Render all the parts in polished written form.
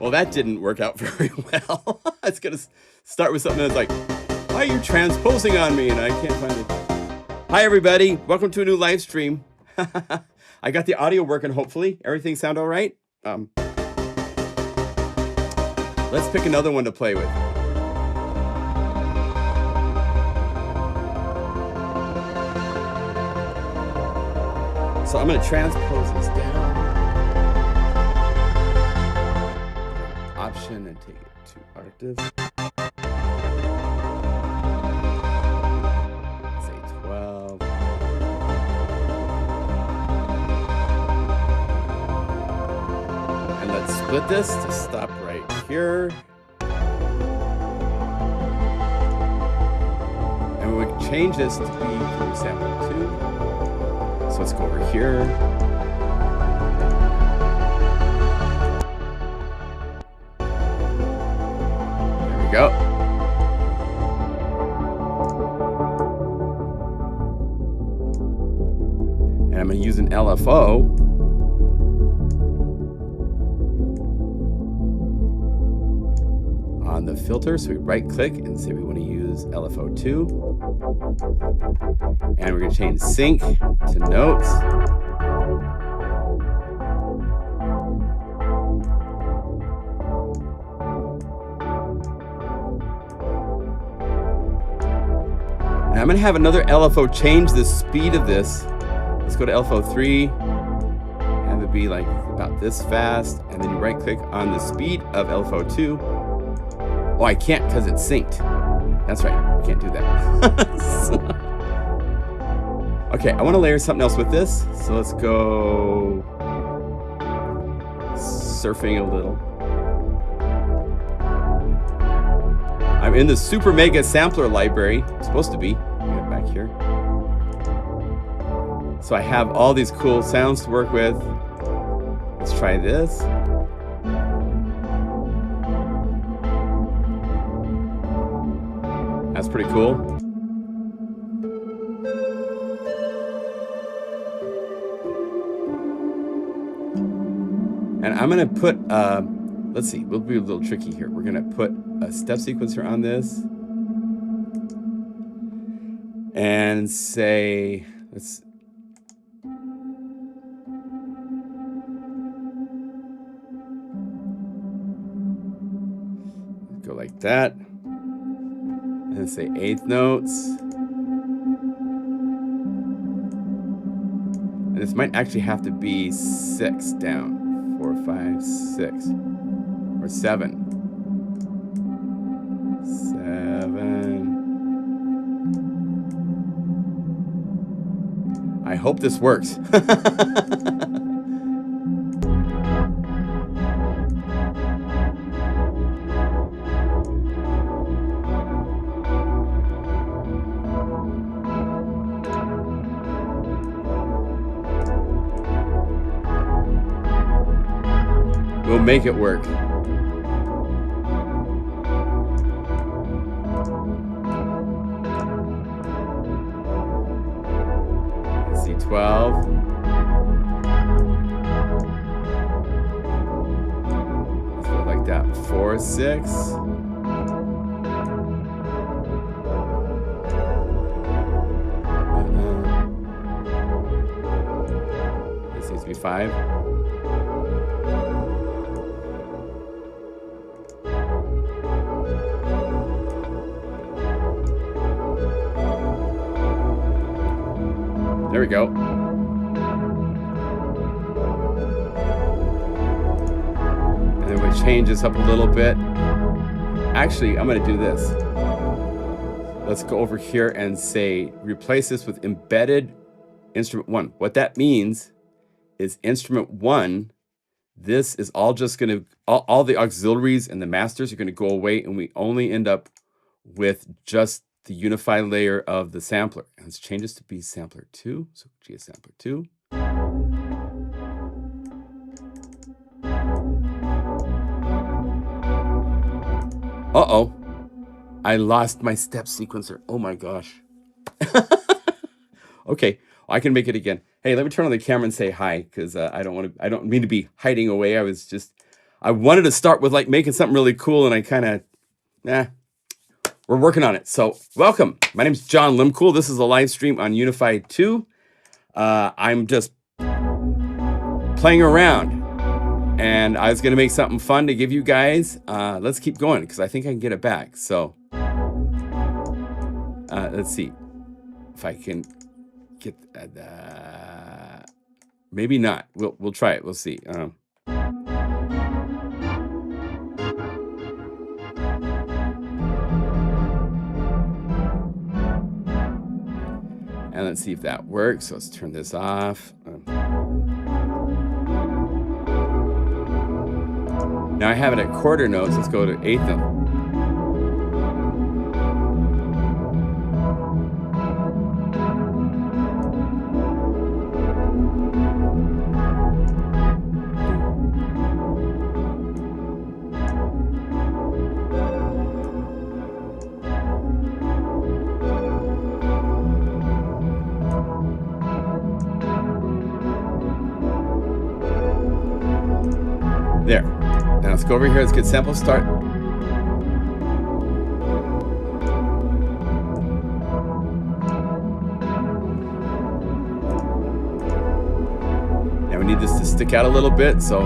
Well, that didn't work out very well. It's going to start with something that's like, why are you transposing on me? And I can't find it. Hi, everybody. Welcome to a new live stream. I got the audio working, hopefully. Everything sound all right? Let's pick another one to play with. So I'm going to transpose this down. Option and take it to octave. Say 12. And let's split this to stop right here. And we would change this to be GuruSampler 2. So let's go over here. There we go. And I'm going to use an LFO. On the filter, so we right click and say we want to use LFO2. And we're going to change sync to notes. And I'm going to have another LFO change the speed of this. Let's go to LFO3, have it be like about this fast, and then you right click on the speed of LFO2. Oh, I can't because it's synced. That's right, I can't do that. Okay, I want to layer something else with this. So let's go surfing a little. I'm in the Super Mega Sampler library. It's supposed to be. Get it back here. So I have all these cool sounds to work with. Let's try this. That's pretty cool. And I'm going to put, let's see, we'll be a little tricky here. We're going to put a step sequencer on this. And say, let's, go like that. And say eighth notes. And this might actually have to be 6 down. 4, 5, 6. Or 7. 7. I hope this works. We'll make it work. Let's see, 12. Let's go like that. 4, 6. This needs to be 5. There we go. And then we change this up a little bit. Actually, I'm going to do this. Let's go over here and say, replace this with embedded instrument 1. What that means is instrument 1, this is all just going to, all the auxiliaries and the masters are going to go away, and we only end up with just the Unify layer of the sampler. And let's change this to be sampler 2. So GForce 2. Uh-oh. I lost my step sequencer. Oh my gosh. Okay, well, I can make it again. Hey, let me turn on the camera and say hi, because I don't mean to be hiding away. I was just I wanted to start with like making something really cool, and I kind of, we're working on it. So welcome. My name is John Limcool. This is a live stream on Unify 2. I'm just playing around, and I was going to make something fun to give you guys. Let's keep going because I think I can get it back. So let's see if I can get maybe not. We'll try it. We'll see. And let's see if that works. So let's turn this off. Now I have it at quarter notes. Let's go to eighth note. There. Now let's go over here. Let's get sample start. Now we need this to stick out a little bit, so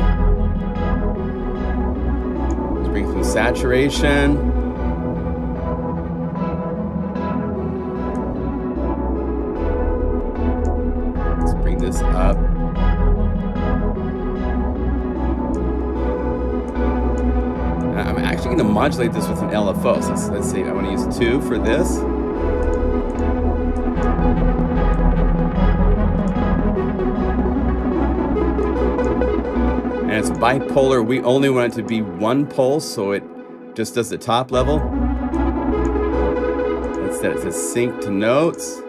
let's bring some saturation. Let's bring this up. I'm actually going to modulate this with an LFO. So let's see, I want to use 2 for this. And it's bipolar. We only want it to be one pulse, so it just does the top level. Instead, it says sync to notes.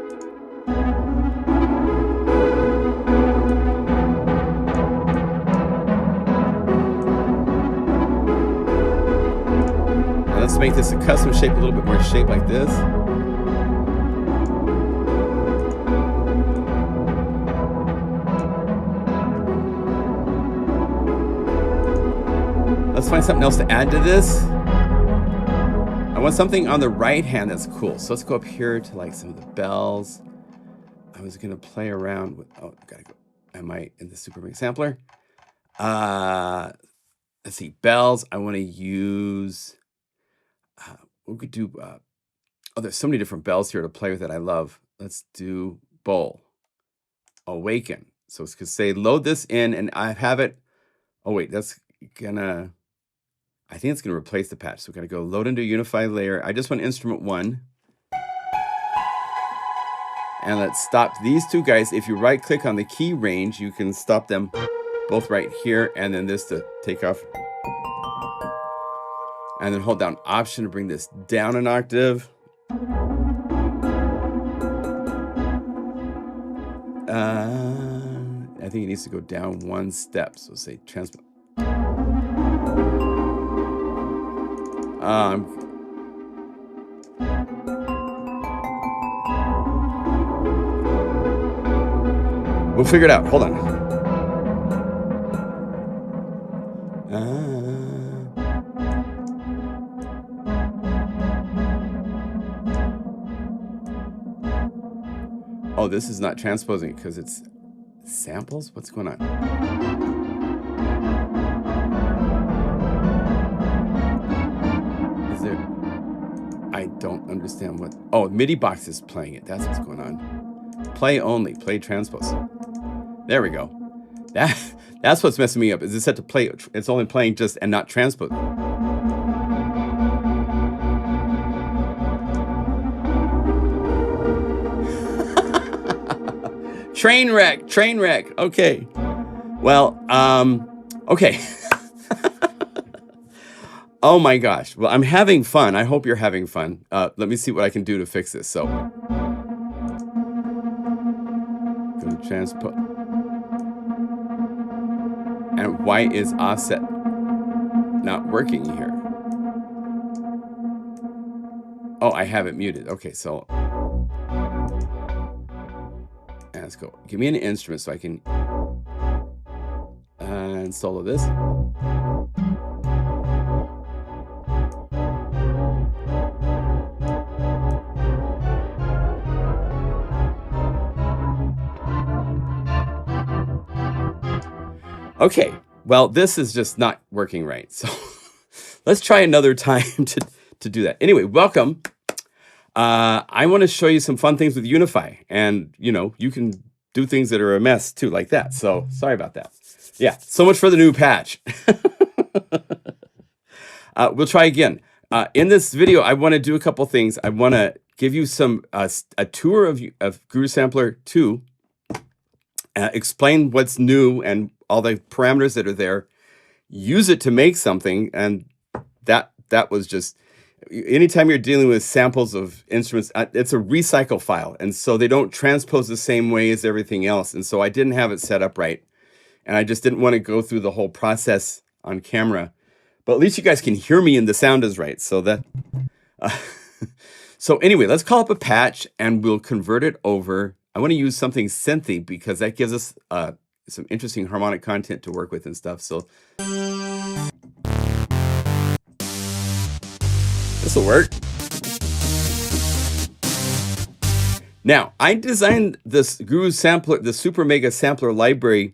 Let's make this a custom shape, a little bit more shape like this. Let's find something else to add to this. I want something on the right hand that's cool. So let's go up here to like some of the bells. I was gonna play around with, oh, gotta go. Am I in the Super Mix Sampler? Let's see, bells. I wanna use, we could do, oh, there's so many different bells here to play with that I love. Let's do bowl, awaken. So it's gonna say load this in, and I have it. Oh wait, that's gonna, I think it's gonna replace the patch. So we're gonna go load into Unify layer. I just want instrument 1. And let's stop these two guys. If you right click on the key range, you can stop them both right here, and then this to take off. And then hold down Option to bring this down an octave. I think it needs to go down 1 step. So say transmit. We'll figure it out. Hold on. Oh, this is not transposing because it's samples? What's going on? Is there... I don't understand what... Oh, MIDI box is playing it. That's what's going on. Play only. Play transpose. There we go. That's what's messing me up. Is it set to play? It's only playing just and not transpose. Train wreck. Okay. Well, okay. Oh my gosh. Well, I'm having fun. I hope you're having fun. Let me see what I can do to fix this. So, go to transpose. And why is offset not working here? Oh, I have it muted. Okay, so let's go. Give me an instrument so I can solo this. Okay, well, this is just not working right. So let's try another time to do that. Anyway, welcome. I want to show you some fun things with Unify. And, you know, you can do things that are a mess too, like that. So sorry about that. Yeah, so much for the new patch. We'll try again. In this video, I want to do a couple things. I want to give you some a tour of GuruSampler 2, explain what's new and all the parameters that are there, use it to make something, and that was just, anytime you're dealing with samples of instruments, it's a recycle file, and so they don't transpose the same way as everything else, and so I didn't have it set up right, and I just didn't want to go through the whole process on camera. But at least you guys can hear me and the sound is right. So that, so anyway, let's call up a patch and we'll convert it over. I want to use something synthy because that gives us some interesting harmonic content to work with and stuff. So this will work. Now, I designed this GuruSampler, the Super Mega Sampler library.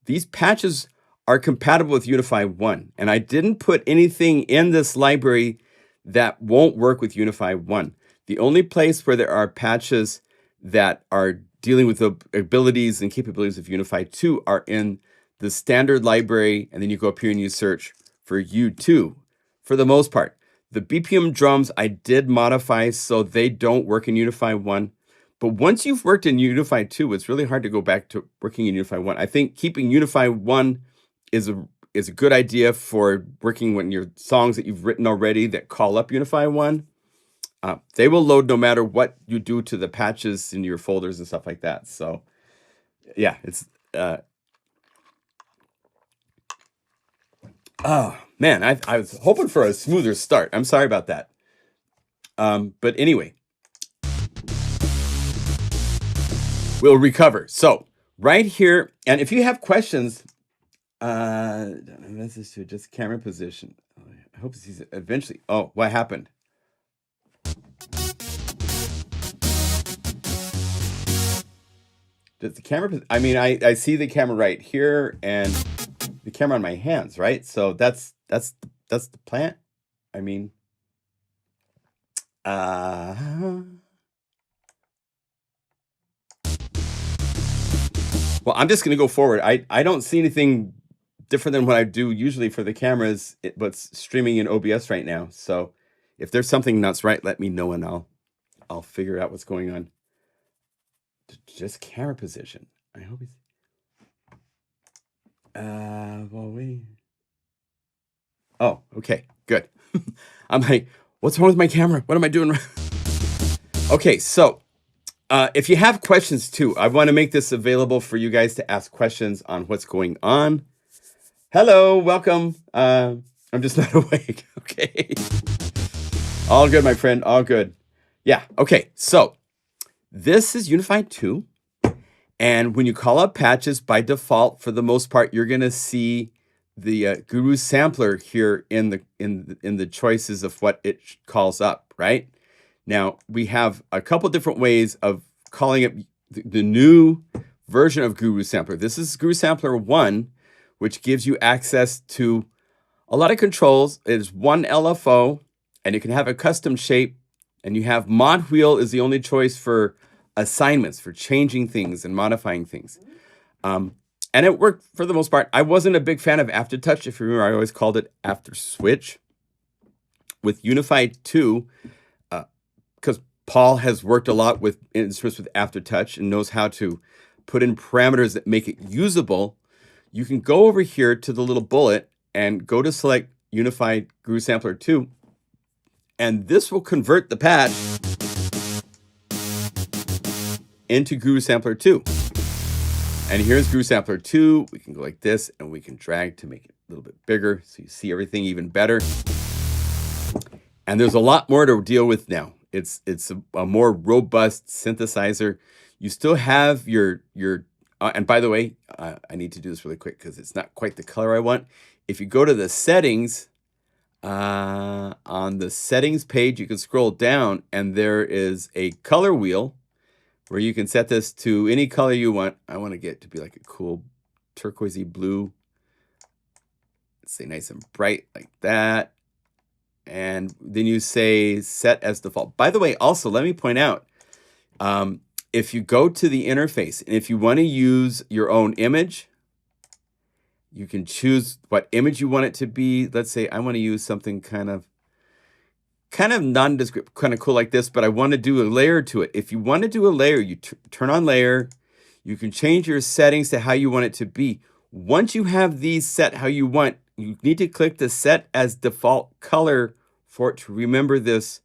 These patches are compatible with Unify 1. And I didn't put anything in this library that won't work with Unify 1. The only place where there are patches that are dealing with the abilities and capabilities of Unify 2 are in the standard library, and then you go up here and you search for U2 for the most part. The BPM drums I did modify so they don't work in Unify 1. But once you've worked in Unify 2, it's really hard to go back to working in Unify 1. I think keeping Unify 1 is a good idea for working when your songs that you've written already that call up Unify 1. They will load no matter what you do to the patches in your folders and stuff like that. So yeah, it's oh man, I was hoping for a smoother start. I'm sorry about that. But anyway, we'll recover. So right here, and if you have questions, this is just camera position. I hope he's eventually. Oh, what happened? Does the camera? I mean, I see the camera right here and the camera on my hands, right? So that's the plant. I mean, well, I'm just gonna go forward. I don't see anything different than what I do usually for the cameras, what's streaming in OBS right now. So if there's something that's right, let me know and I'll figure out what's going on. Just camera position. I hope he's well, oh, okay, good. I'm like, what's wrong with my camera? What am I doing? Okay, so if you have questions too, I want to make this available for you guys to ask questions on what's going on. Hello, welcome. I'm just not awake. Okay. All good, my friend. All good. Yeah. Okay. So this is Unify 2. And when you call up patches, by default, for the most part, you're going to see the GuruSampler here in the choices of what it calls up, right? Now, we have a couple different ways of calling up the new version of GuruSampler. This is GuruSampler 1, which gives you access to a lot of controls. It is one LFO, and you can have a custom shape, and you have mod wheel is the only choice for assignments, for changing things and modifying things. And it worked for the most part. I wasn't a big fan of Aftertouch. If you remember, I always called it After Switch. With Unify 2, because Paul has worked a lot with instruments with Aftertouch and knows how to put in parameters that make it usable, you can go over here to the little bullet and go to select Unify GuruSampler 2, and this will convert the patch into GuruSampler 2. And here's GuruSampler 2. We can go like this, and we can drag to make it a little bit bigger so you see everything even better. And there's a lot more to deal with now. It's a more robust synthesizer. You still have your and by the way, I need to do this really quick because it's not quite the color I want. If you go to the settings, on the settings page, you can scroll down and there is a color wheel where you can set this to any color you want. I want to get to be like a cool turquoisey blue. Let's say nice and bright like that. And then you say set as default. By the way, also, let me point out, if you go to the interface and if you want to use your own image, you can choose what image you want it to be. Let's say I want to use something kind of nondescript, kind of cool like this, but I want to do a layer to it. If you want to do a layer, you turn on layer. You can change your settings to how you want it to be. Once you have these set how you want, you need to click the set as default color for it to remember this,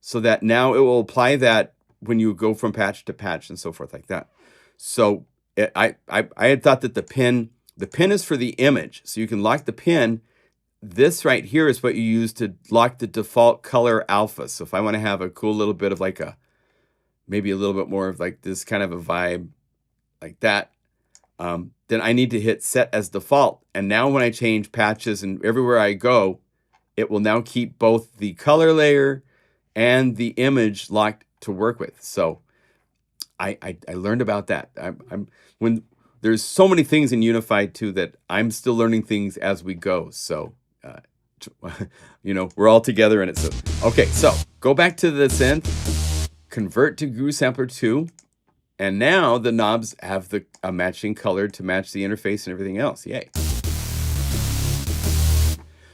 so that now it will apply that when you go from patch to patch and so forth like that. So I had thought that the pin is for the image, so you can lock the pin. This right here is what you use to lock the default color alpha. So if I want to have a cool little bit of like maybe a little bit more of like this kind of a vibe like that, then I need to hit set as default. And now when I change patches and everywhere I go, it will now keep both the color layer and the image locked to work with. So I learned about that. When there's so many things in Unifi too that I'm still learning things as we go. So we're all together in it. So okay, so go back to the synth, convert to GuruSampler 2, and now the knobs have a matching color to match the interface and everything else. Yay.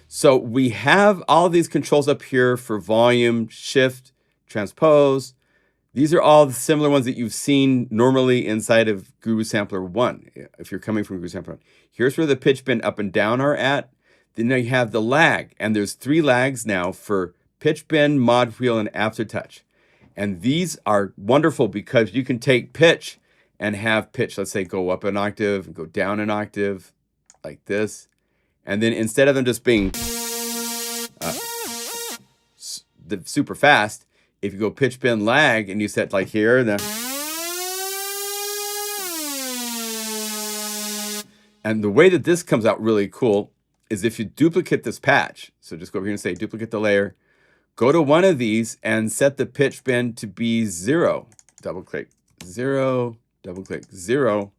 So we have all these controls up here for volume, shift, transpose. These are all the similar ones that you've seen normally inside of GuruSampler 1, if you're coming from GuruSampler 1. Here's where the pitch bend up and down are at. Then now you have the lag, and there's 3 lags now for pitch bend, mod wheel, and aftertouch. And these are wonderful because you can take pitch and have pitch, let's say, go up an octave and go down an octave like this. And then instead of them just being super fast, if you go pitch bend lag and you set like here, then and the way that this comes out really cool is if you duplicate this patch. So just go over here and say duplicate the layer, go to one of these and set the pitch bend to be 0. Double click 0, double click 0,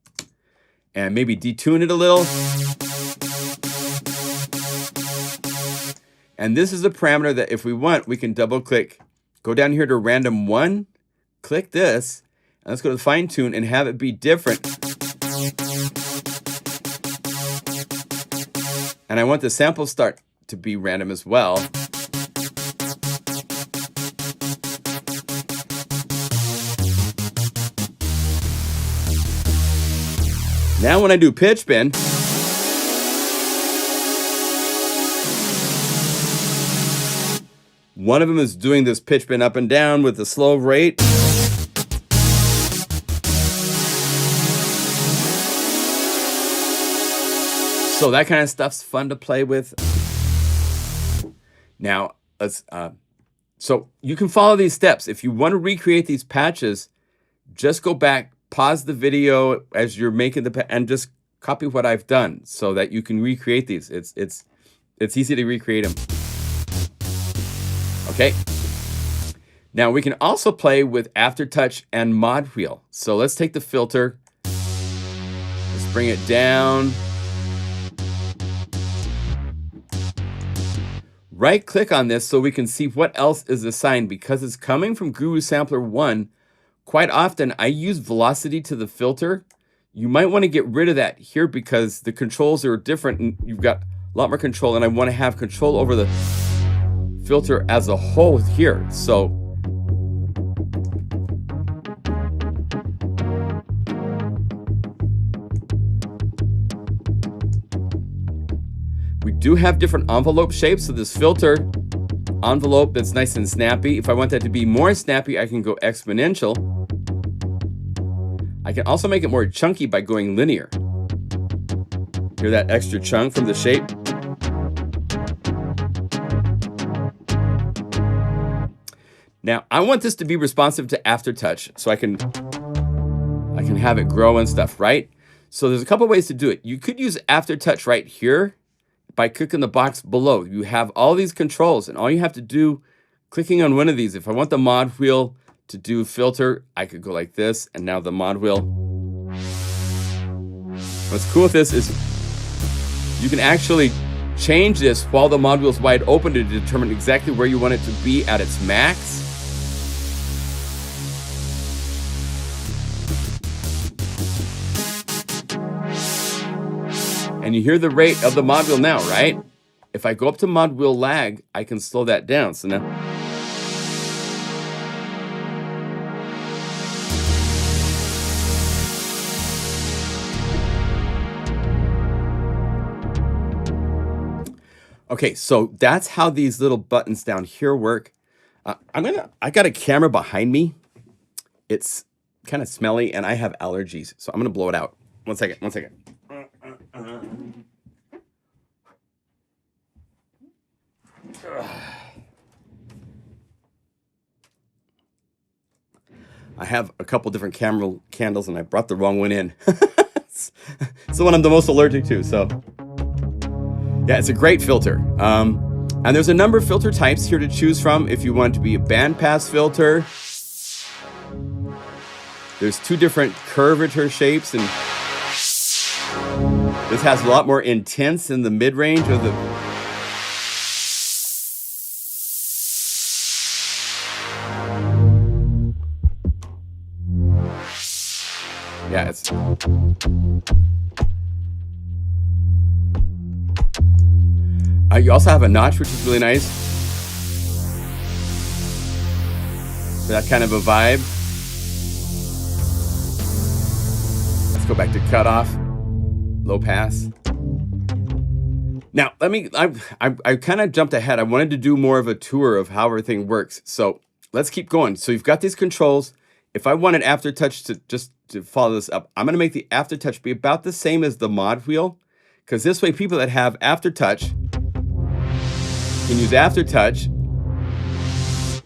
and maybe detune it a little. And this is a parameter that if we want, we can double click, go down here to random 1, click this, and let's go to fine tune and have it be different. And I want the sample start to be random as well. Now when I do pitch bend, one of them is doing this pitch bend up and down with the slow rate. So that kind of stuff's fun to play with. Now, let's. So you can follow these steps. If you want to recreate these patches, just go back, pause the video as you're making and just copy what I've done so that you can recreate these. It's easy to recreate them. Okay. Now we can also play with aftertouch and mod wheel. So let's take the filter. Let's bring it down. Right click on this so we can see what else is assigned. Because it's coming from GuruSampler 1, quite often I use velocity to the filter. You might want to get rid of that here because the controls are different and you've got a lot more control, and I want to have control over the filter as a whole here. So we do have different envelope shapes. So this filter envelope that's nice and snappy. If I want that to be more snappy, I can go exponential. I can also make it more chunky by going linear. Hear that extra chunk from the shape? Now, I want this to be responsive to aftertouch, so I can have it grow and stuff, right? So there's a couple ways to do it. You could use aftertouch right here by clicking the box below. You have all these controls, and all you have to do, clicking on one of these, if I want the mod wheel to do filter, I could go like this, and now the mod wheel. What's cool with this is you can actually change this while the module is wide open to determine exactly where you want it to be at its max. And you hear the rate of the module now, right? If I go up to module lag, I can slow that down. So now, okay, so that's how these little buttons down here work. I got a camera behind me. It's kind of smelly and I have allergies, so I'm gonna blow it out. One second. I have a couple different camera candles and I brought the wrong one in. It's the one I'm the most allergic to, so. Yeah, it's a great filter. And there's a number of filter types here to choose from if you want it to be a bandpass filter. There's 2 different curvature shapes, and this has a lot more intense in the mid-range of the... Yeah, it's... you also have a notch, which is really nice. For that kind of a vibe. Let's go back to cutoff, low pass. Now, I kind of jumped ahead. I wanted to do more of a tour of how everything works. So let's keep going. So you've got these controls. If I wanted Aftertouch to follow this up, I'm going to make the Aftertouch be about the same as the mod wheel, because this way people that have Aftertouch can use Aftertouch.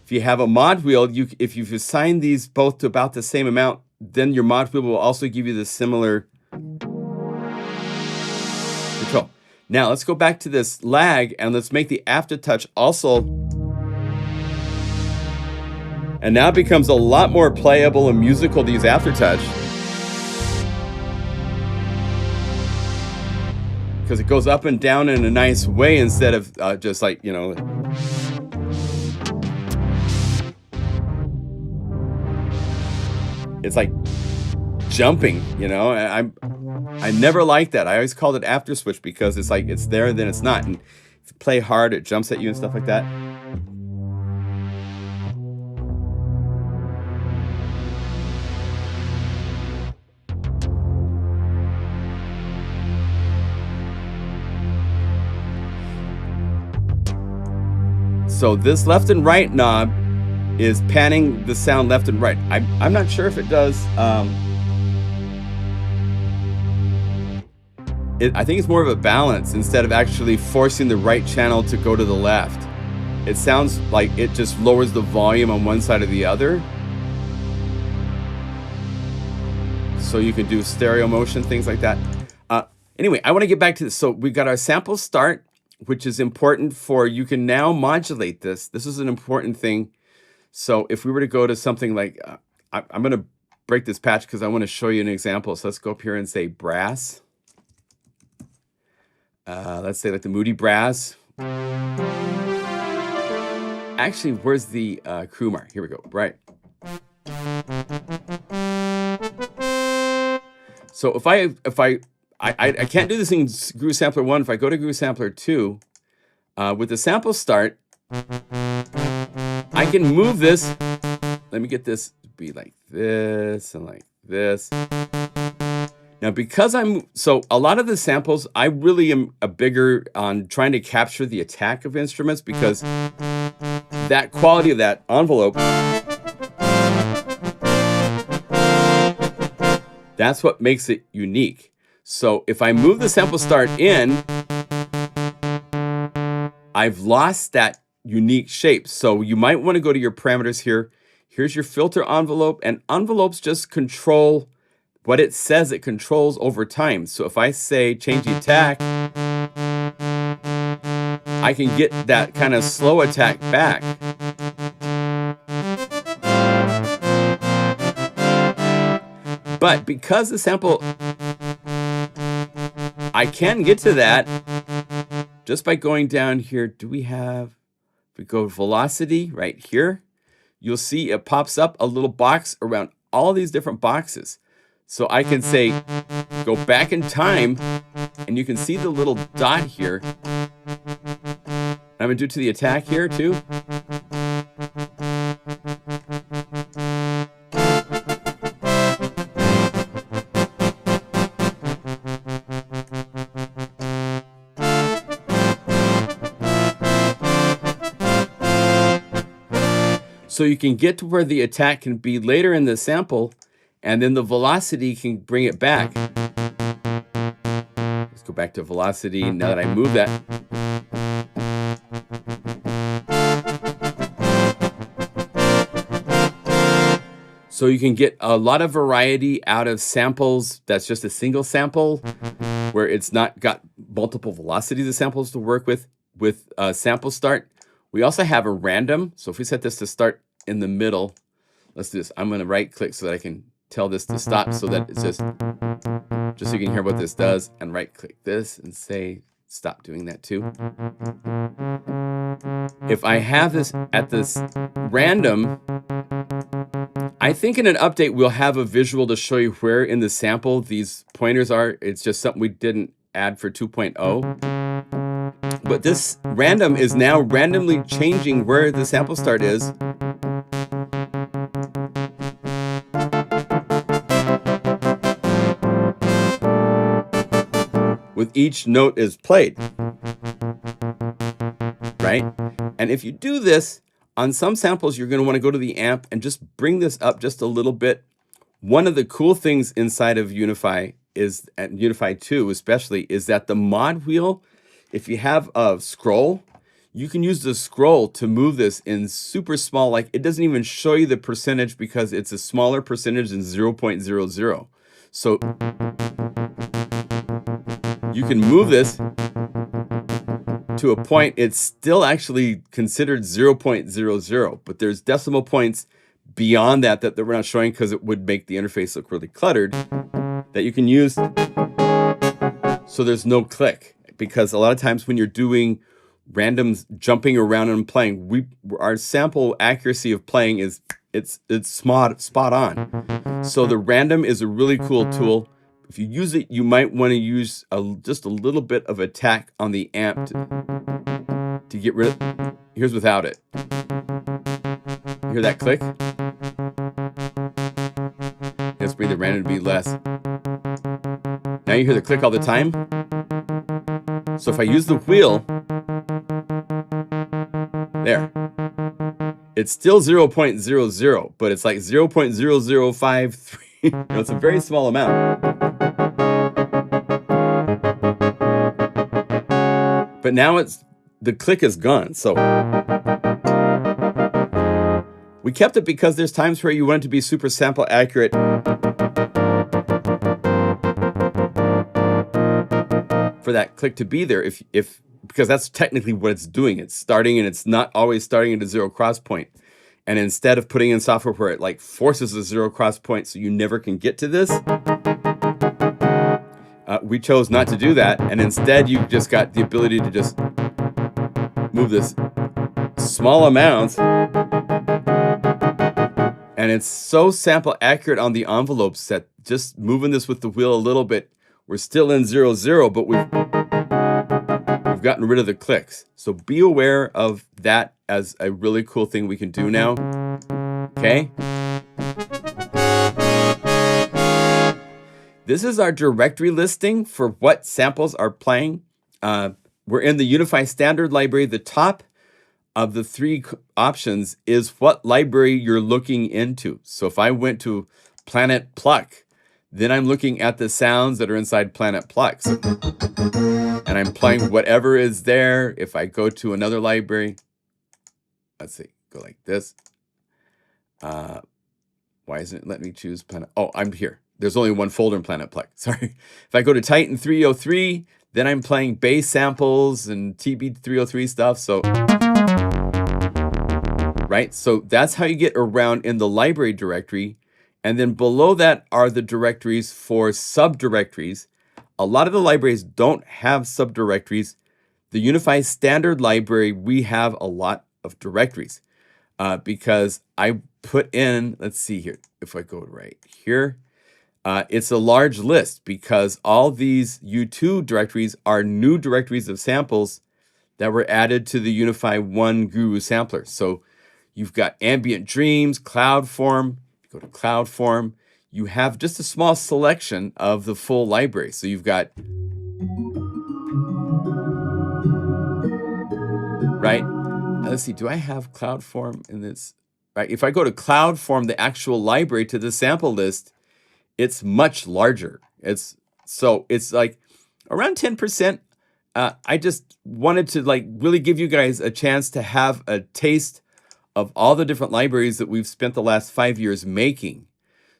If you have a mod wheel, if you've assigned these both to about the same amount, then your mod wheel will also give you the similar control. Now let's go back to this lag and let's make the Aftertouch also. And now it becomes a lot more playable and musical to use Aftertouch, because it goes up and down in a nice way instead of just like, you know. It's like jumping, you know. I never liked that. I always called it after switch because it's like it's there, then it's not. And if you play hard, it jumps at you and stuff like that. So this left and right knob is panning the sound left and right. I'm not sure if it does. I think it's more of a balance instead of actually forcing the right channel to go to the left. It sounds like it just lowers the volume on one side or the other. So you can do stereo motion, things like that. Anyway, I want to get back to this. So we've got our sample start, which is important for, you can now modulate this. This is an important thing. So if we were to go to something like, I'm going to break this patch because I want to show you an example. So let's go up here and say brass. Let's say like the Moody Brass. Actually, where's the crew mark? Here we go, right. So if I can't do this in GuruSampler 1. If I go to GuruSampler 2, with the sample start, I can move this. Let me get this to be like this and like this. Now, because so a lot of the samples, I really am a bigger on trying to capture the attack of instruments, because that quality of that envelope, that's what makes it unique. So if I move the sample start in, I've lost that unique shape. So you might want to go to your parameters here. Here's your filter envelope, and envelopes just control what it says it controls over time. So if I say change the attack, I can get that kind of slow attack back. But because the sample, I can get to that just by going down here, do we have, if we go velocity right here, you'll see it pops up a little box around all these different boxes. So I can say, go back in time, and you can see the little dot here. I'm gonna do to the attack here too. So you can get to where the attack can be later in the sample, and then the velocity can bring it back. Let's go back to velocity now that I move that. So you can get a lot of variety out of samples that's just a single sample, where it's not got multiple velocities of samples to work with sample start. We also have a random. So if we set this to start in the middle, let's do this. I'm going to right click so that I can tell this to stop, so that it's just so you can hear what this does, and right click this and say stop doing that too. If I have this at this random, I think in an update we'll have a visual to show you where in the sample these pointers are. It's just something we didn't add for 2.0. But this random is now randomly changing where the sample start is. With each note is played, right? And if you do this, on some samples, you're going to want to go to the amp and just bring this up just a little bit. One of the cool things inside of Unify is, at Unify 2 especially, is that the mod wheel, if you have a scroll, you can use the scroll to move this in super small, like it doesn't even show you the percentage because it's a smaller percentage than 0.00. So you can move this to a point, it's still actually considered 0.00, but there's decimal points beyond that that we're not showing because it would make the interface look really cluttered, that you can use so there's no click. Because a lot of times when you're doing random jumping around and playing, our sample accuracy of playing is it's spot on. So the random is a really cool tool. If you use it, you might want to use just a little bit of attack on the amp to get rid of. Here's without it. You hear that click? Let's bring the random to be less. Now you hear the click all the time. So if I use the wheel, there, it's still 0.00, but it's like 0.0053. It's a very small amount. But now the click is gone. So we kept it because there's times where you want it to be super sample accurate. For that click to be there, because that's technically what it's doing. It's starting, and it's not always starting at a zero cross point. And instead of putting in software where it like forces a zero cross point so you never can get to this, we chose not to do that. And instead you just got the ability to just move this small amounts. And it's so sample accurate on the envelopes that just moving this with the wheel a little bit, we're still in 0.0, but we've gotten rid of the clicks. So be aware of that as a really cool thing we can do now. Okay. This is our directory listing for what samples are playing. We're in the Unify standard library. The top of the three options is what library you're looking into. So if I went to Planet Pluck, then I'm looking at the sounds that are inside Planet Pluck. And I'm playing whatever is there. If I go to another library, let's see, go like this. Why isn't it letting me choose Planet? Oh, I'm here. There's only one folder in Planet Pluck. Sorry. If I go to Titan 303, then I'm playing bass samples and TB 303 stuff. So, right? So that's how you get around in the library directory. And then below that are the directories for subdirectories. A lot of the libraries don't have subdirectories. the Unify standard library, we have a lot of directories because I put in, let's see here, if I go right here, it's a large list because all these U2 directories are new directories of samples that were added to the Unify 1 GuruSampler. So you've got ambient dreams, cloud form. Go to cloud form. You have just a small selection of the full library. So you've got, right? Let's see, do I have cloud form in this? Right, if I go to cloud form, the actual library to the sample list, it's much larger. It's like around 10%. I just wanted to like really give you guys a chance to have a taste of all the different libraries that we've spent the last 5 years making.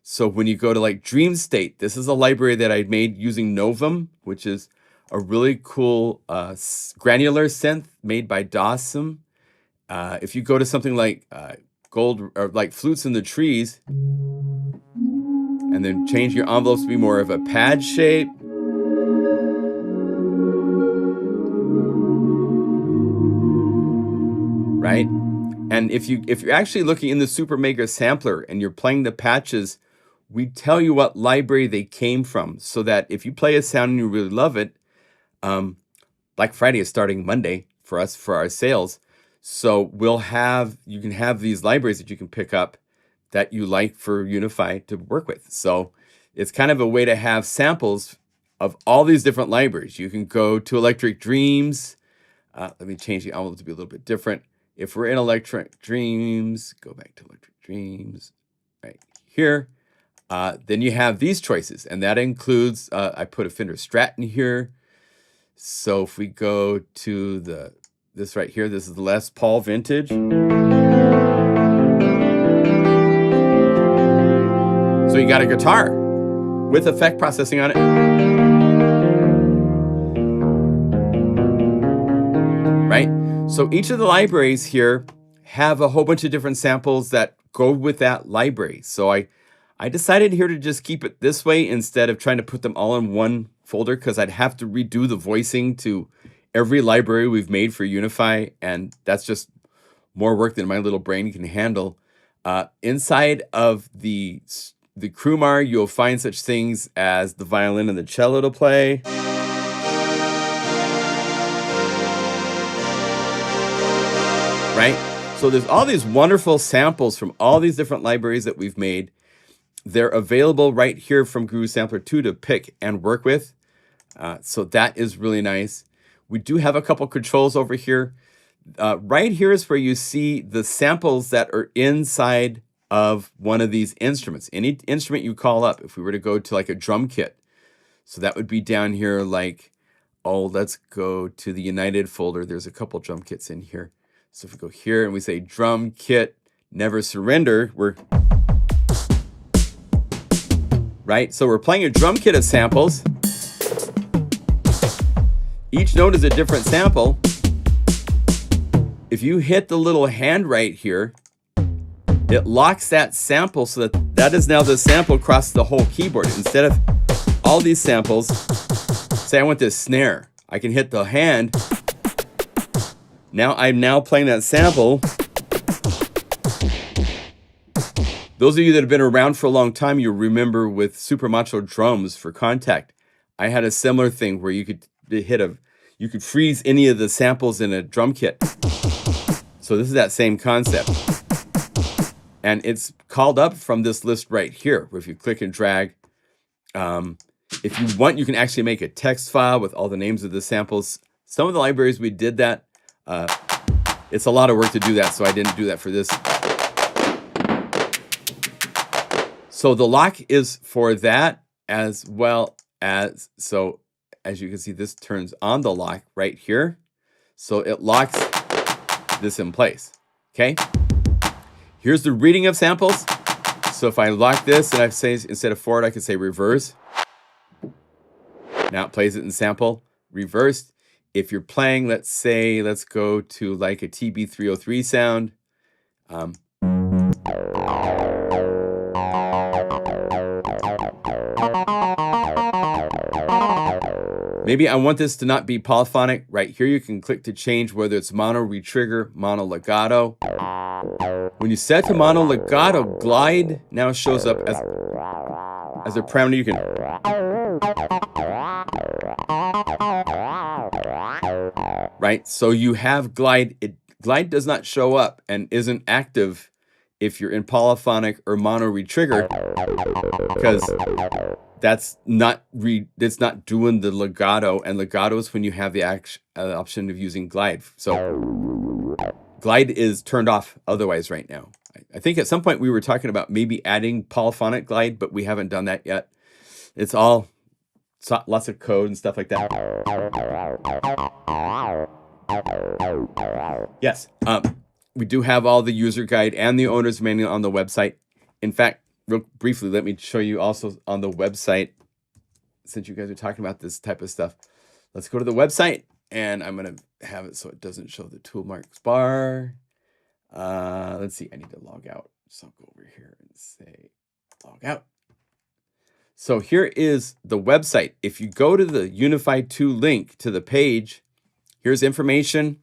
So when you go to like Dream State, this is a library that I made using Novum, which is a really cool granular synth made by Dawson. If you go to something like Gold or like Flutes in the Trees, and then change your envelopes to be more of a pad shape. Right? And if you're actually looking in the Super Mega Sampler and you're playing the patches, we tell you what library they came from, so that if you play a sound and you really love it, Black Friday is starting Monday for us for our sales. So you can have these libraries that you can pick up that you like for Unify to work with. So it's kind of a way to have samples of all these different libraries. You can go to Electric Dreams. Let me change the envelope to be a little bit different. If we're in Electric Dreams, go back to Electric Dreams right here. Then you have these choices, and that includes, I put a Fender Strat in here. So if we go to this right here, this is the Les Paul Vintage. So you got a guitar with effect processing on it. Right? So each of the libraries here have a whole bunch of different samples that go with that library. So I decided here to just keep it this way instead of trying to put them all in one folder, because I'd have to redo the voicing to every library we've made for Unify, and that's just more work than my little brain can handle. Inside of the Crumar, you'll find such things as the violin and the cello to play. Right? So there's all these wonderful samples from all these different libraries that we've made. They're available right here from GuruSampler 2 to pick and work with. So that is really nice. We do have a couple controls over here. Right here is where you see the samples that are inside of one of these instruments. Any instrument you call up, if we were to go to like a drum kit. So that would be down here like, oh, let's go to the United folder. There's a couple drum kits in here. So if we go here and we say drum kit, never surrender, right? So we're playing a drum kit of samples. Each note is a different sample. If you hit the little hand right here, it locks that sample so that is now the sample across the whole keyboard. Instead of all these samples, say I want this snare, I can hit the hand. Now I'm playing that sample. Those of you that have been around for a long time, you'll remember with Super Macho drums for Contact, I had a similar thing where you could you could freeze any of the samples in a drum kit. So this is that same concept. And it's called up from this list right here, where if you click and drag, if you want, you can actually make a text file with all the names of the samples. Some of the libraries we did that. It's a lot of work to do that, so I didn't do that for this. So the lock is for that, as well as, so as you can see, this turns on the lock right here. So it locks this in place, okay? Here's the reading of samples. So if I lock this and I say, instead of forward, I can say reverse. Now it plays it in sample, reversed. If you're playing, let's say, let's go to like a TB303 sound. Maybe I want this to not be polyphonic. Right here, you can click to change whether it's mono retrigger, mono legato. When you set to mono legato, glide now shows up as a parameter. You can right. So you have glide. Glide does not show up and isn't active if you're in polyphonic or mono retrigger, because that's not it's not doing the legato, and legato is when you have the option of using glide. So glide is turned off otherwise right now. I think at some point we were talking about maybe adding polyphonic glide, but we haven't done that yet. It's all lots of code and stuff like that. Yes, we do have all the user guide and the owner's manual on the website. In fact, real briefly, let me show you also on the website, since you guys are talking about this type of stuff. Let's go to the website, and I'm going to have it so it doesn't show the tool marks bar. Let's see, I need to log out. So I'll go over here and say log out. So here is the website. If you go to the Unify 2 link to the page, here's information.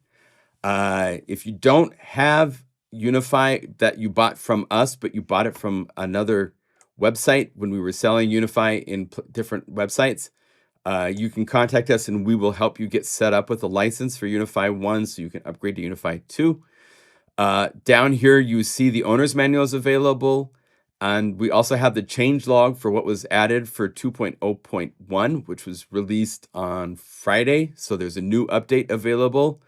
If you don't have Unify that you bought from us, but you bought it from another website when we were selling Unify in different websites, you can contact us and we will help you get set up with a license for Unify 1 so you can upgrade to Unify 2. Down here, you see the owner's manual is available. And we also have the change log for what was added for 2.0.1, which was released on Friday. So there's a new update available.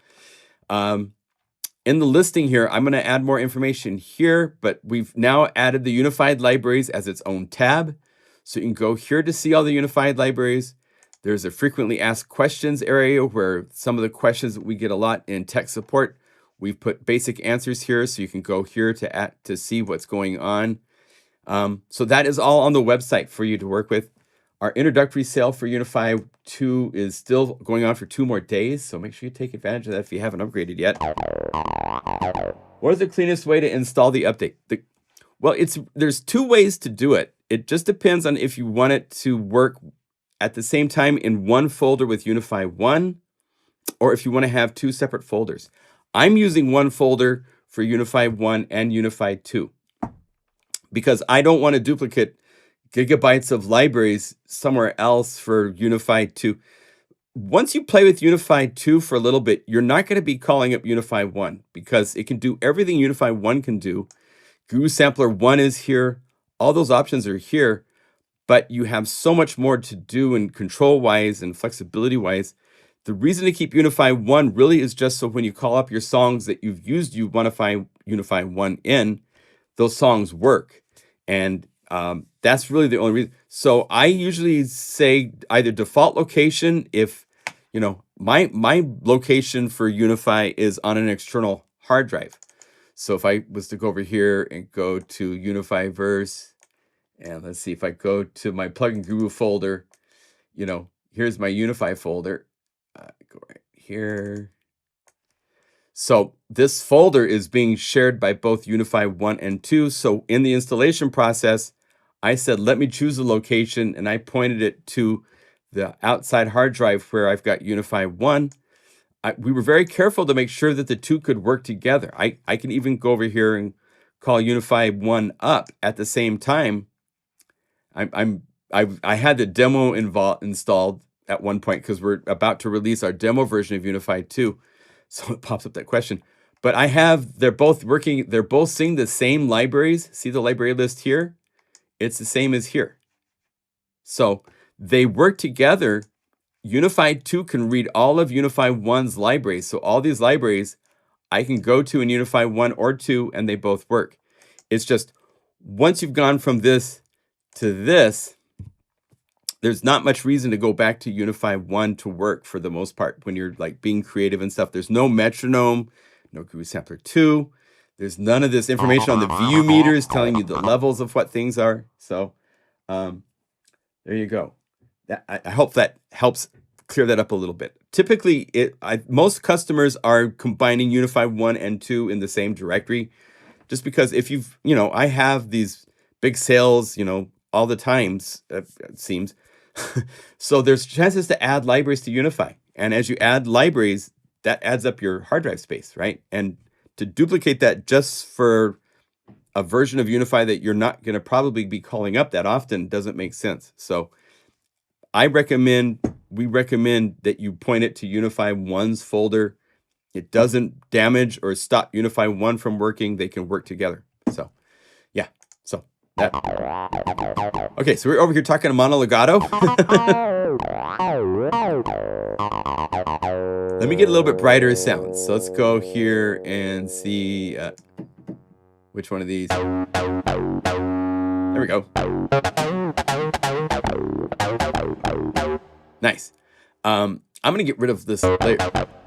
In the listing here, I'm going to add more information here, but we've now added the unified libraries as its own tab. So you can go here to see all the unified libraries. There's a frequently asked questions area where some of the questions that we get a lot in tech support, we've put basic answers here. So you can go here to see what's going on. So that is all on the website for you to work with. Our introductory sale for Unify 2 is still going on for 2 more days, so make sure you take advantage of that if you haven't upgraded yet. What is the cleanest way to install the update? Well, there's 2 ways to do it. It just depends on if you want it to work at the same time in one folder with Unify 1, or if you want to have 2 separate folders. I'm using one folder for Unify 1 and Unify 2. Because I don't want to duplicate gigabytes of libraries somewhere else for Unify 2. Once you play with Unify 2 for a little bit, you're not going to be calling up Unify 1 because it can do everything Unify 1 can do. GuruSampler 1 is here. All those options are here, but you have so much more to do in control-wise and flexibility-wise. The reason to keep Unify 1 really is just so when you call up your songs that you've used Unify 1 in, those songs work. And that's really the only reason. So I usually say either default location if, my location for Unify is on an external hard drive. So if I was to go over here and go to Unify verse, and let's see, if I go to my plugin guru folder, here's my Unify folder. Go right here. So this folder is being shared by both Unify 1 and 2. So in the installation process, I said, let me choose a location, and I pointed it to the outside hard drive where I've got Unify 1. We were very careful to make sure that the 2 could work together. I can even go over here and call Unify 1 up at the same time. I had the demo installed at one point because we're about to release our demo version of Unify 2. So it pops up that question. But they're both working, they're both seeing the same libraries. See the library list here? It's the same as here. So they work together. Unify 2 can read all of Unify 1's libraries. So all these libraries I can go to in Unify 1 or 2, and they both work. It's just once you've gone from this to this, there's not much reason to go back to Unify 1 to work for the most part when you're like being creative and stuff. There's no metronome, no GuruSampler 2. There's none of this information on the VU meters telling you the levels of what things are. So there you go. I hope that helps clear that up a little bit. Typically, most customers are combining Unify 1 and 2 in the same directory, just because if I have these big sales, all the times, it seems. So there's chances to add libraries to Unify. And as you add libraries, that adds up your hard drive space, right? And to duplicate that just for a version of Unify that you're not going to probably be calling up that often doesn't make sense. So we recommend that you point it to Unify 1's folder. It doesn't damage or stop Unify 1 from working. They can work together. So yeah, so that. Okay, so we're over here talking to mono-legato. Let me get a little bit brighter sounds. So let's go here and see which one of these. There we go. Nice. I'm going to get rid of this layer.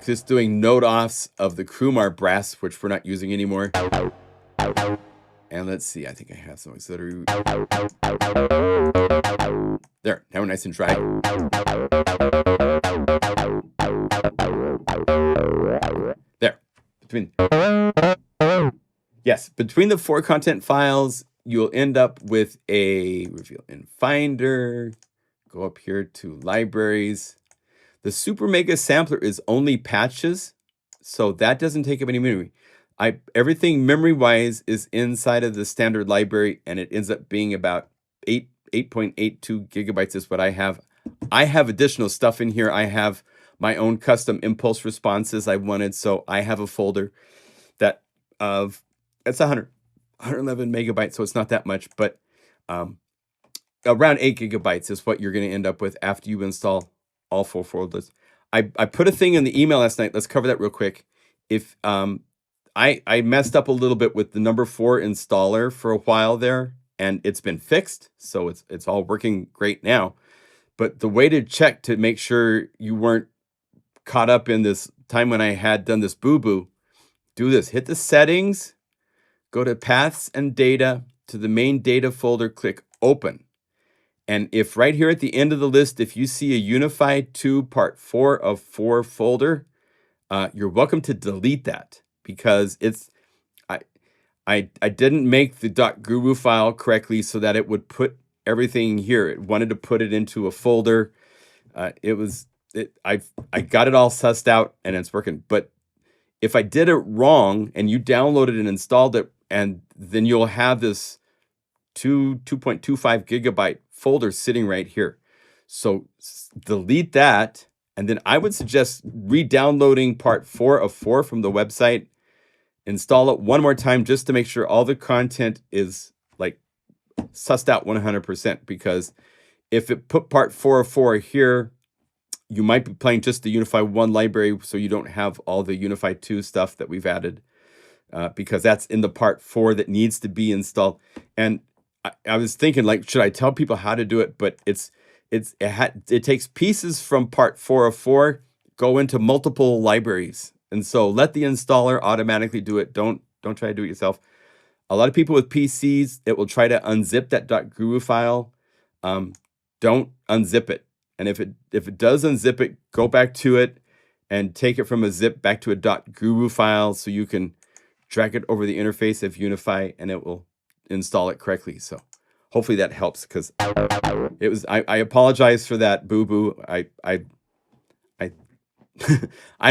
Just doing note offs of the Krumar brass, which we're not using anymore. And let's see, I think I have some auxiliary. There, now we're nice and dry. There. Between the 4 content files, you'll end up with a reveal in Finder. Go up here to libraries. The Super Mega Sampler is only patches, so that doesn't take up any memory. Everything memory-wise is inside of the standard library, and it ends up being about 8.82 gigabytes is what I have. I have additional stuff in here. I have my own custom impulse responses I wanted, so I have a folder that it's 111 megabytes, so it's not that much, but around 8 gigabytes is what you're going to end up with after you install all 4 folders. I put a thing in the email last night. Let's cover that real quick. If I messed up a little bit with the number 4 installer for a while there, and it's been fixed, so it's all working great now. But the way to check to make sure you weren't caught up in this time when I had done this boo-boo, do this. Hit the settings, go to paths and data, to the main data folder, click open. And if right here at the end of the list, if you see a Unify 2 part 4 of 4 folder, you're welcome to delete that, because I didn't make the .guru file correctly so that it would put everything here. It wanted to put it into a folder. I got it all sussed out and it's working. But if I did it wrong and you downloaded and installed it, and then you'll have this 2.25 gigabyte folder sitting right here. So delete that. And then I would suggest re-downloading part 4 of 4 from the website. Install it one more time just to make sure all the content is like sussed out 100%. Because if it put part 4 of 4 here, you might be playing just the Unify 1 library, so you don't have all the Unify 2 stuff that we've added, because that's in the part 4 that needs to be installed. And I was thinking, like, should I tell people how to do it? But it takes pieces from part 4 of 4, go into multiple libraries. And so let the installer automatically do it. Don't try to do it yourself. A lot of people with PCs, it will try to unzip that .guru file. Don't unzip it. And if it does unzip it, go back to it and take it from a zip back to a .guru file so you can drag it over the interface of Unify and it will install it correctly. So hopefully that helps, because I apologize for that boo-boo. I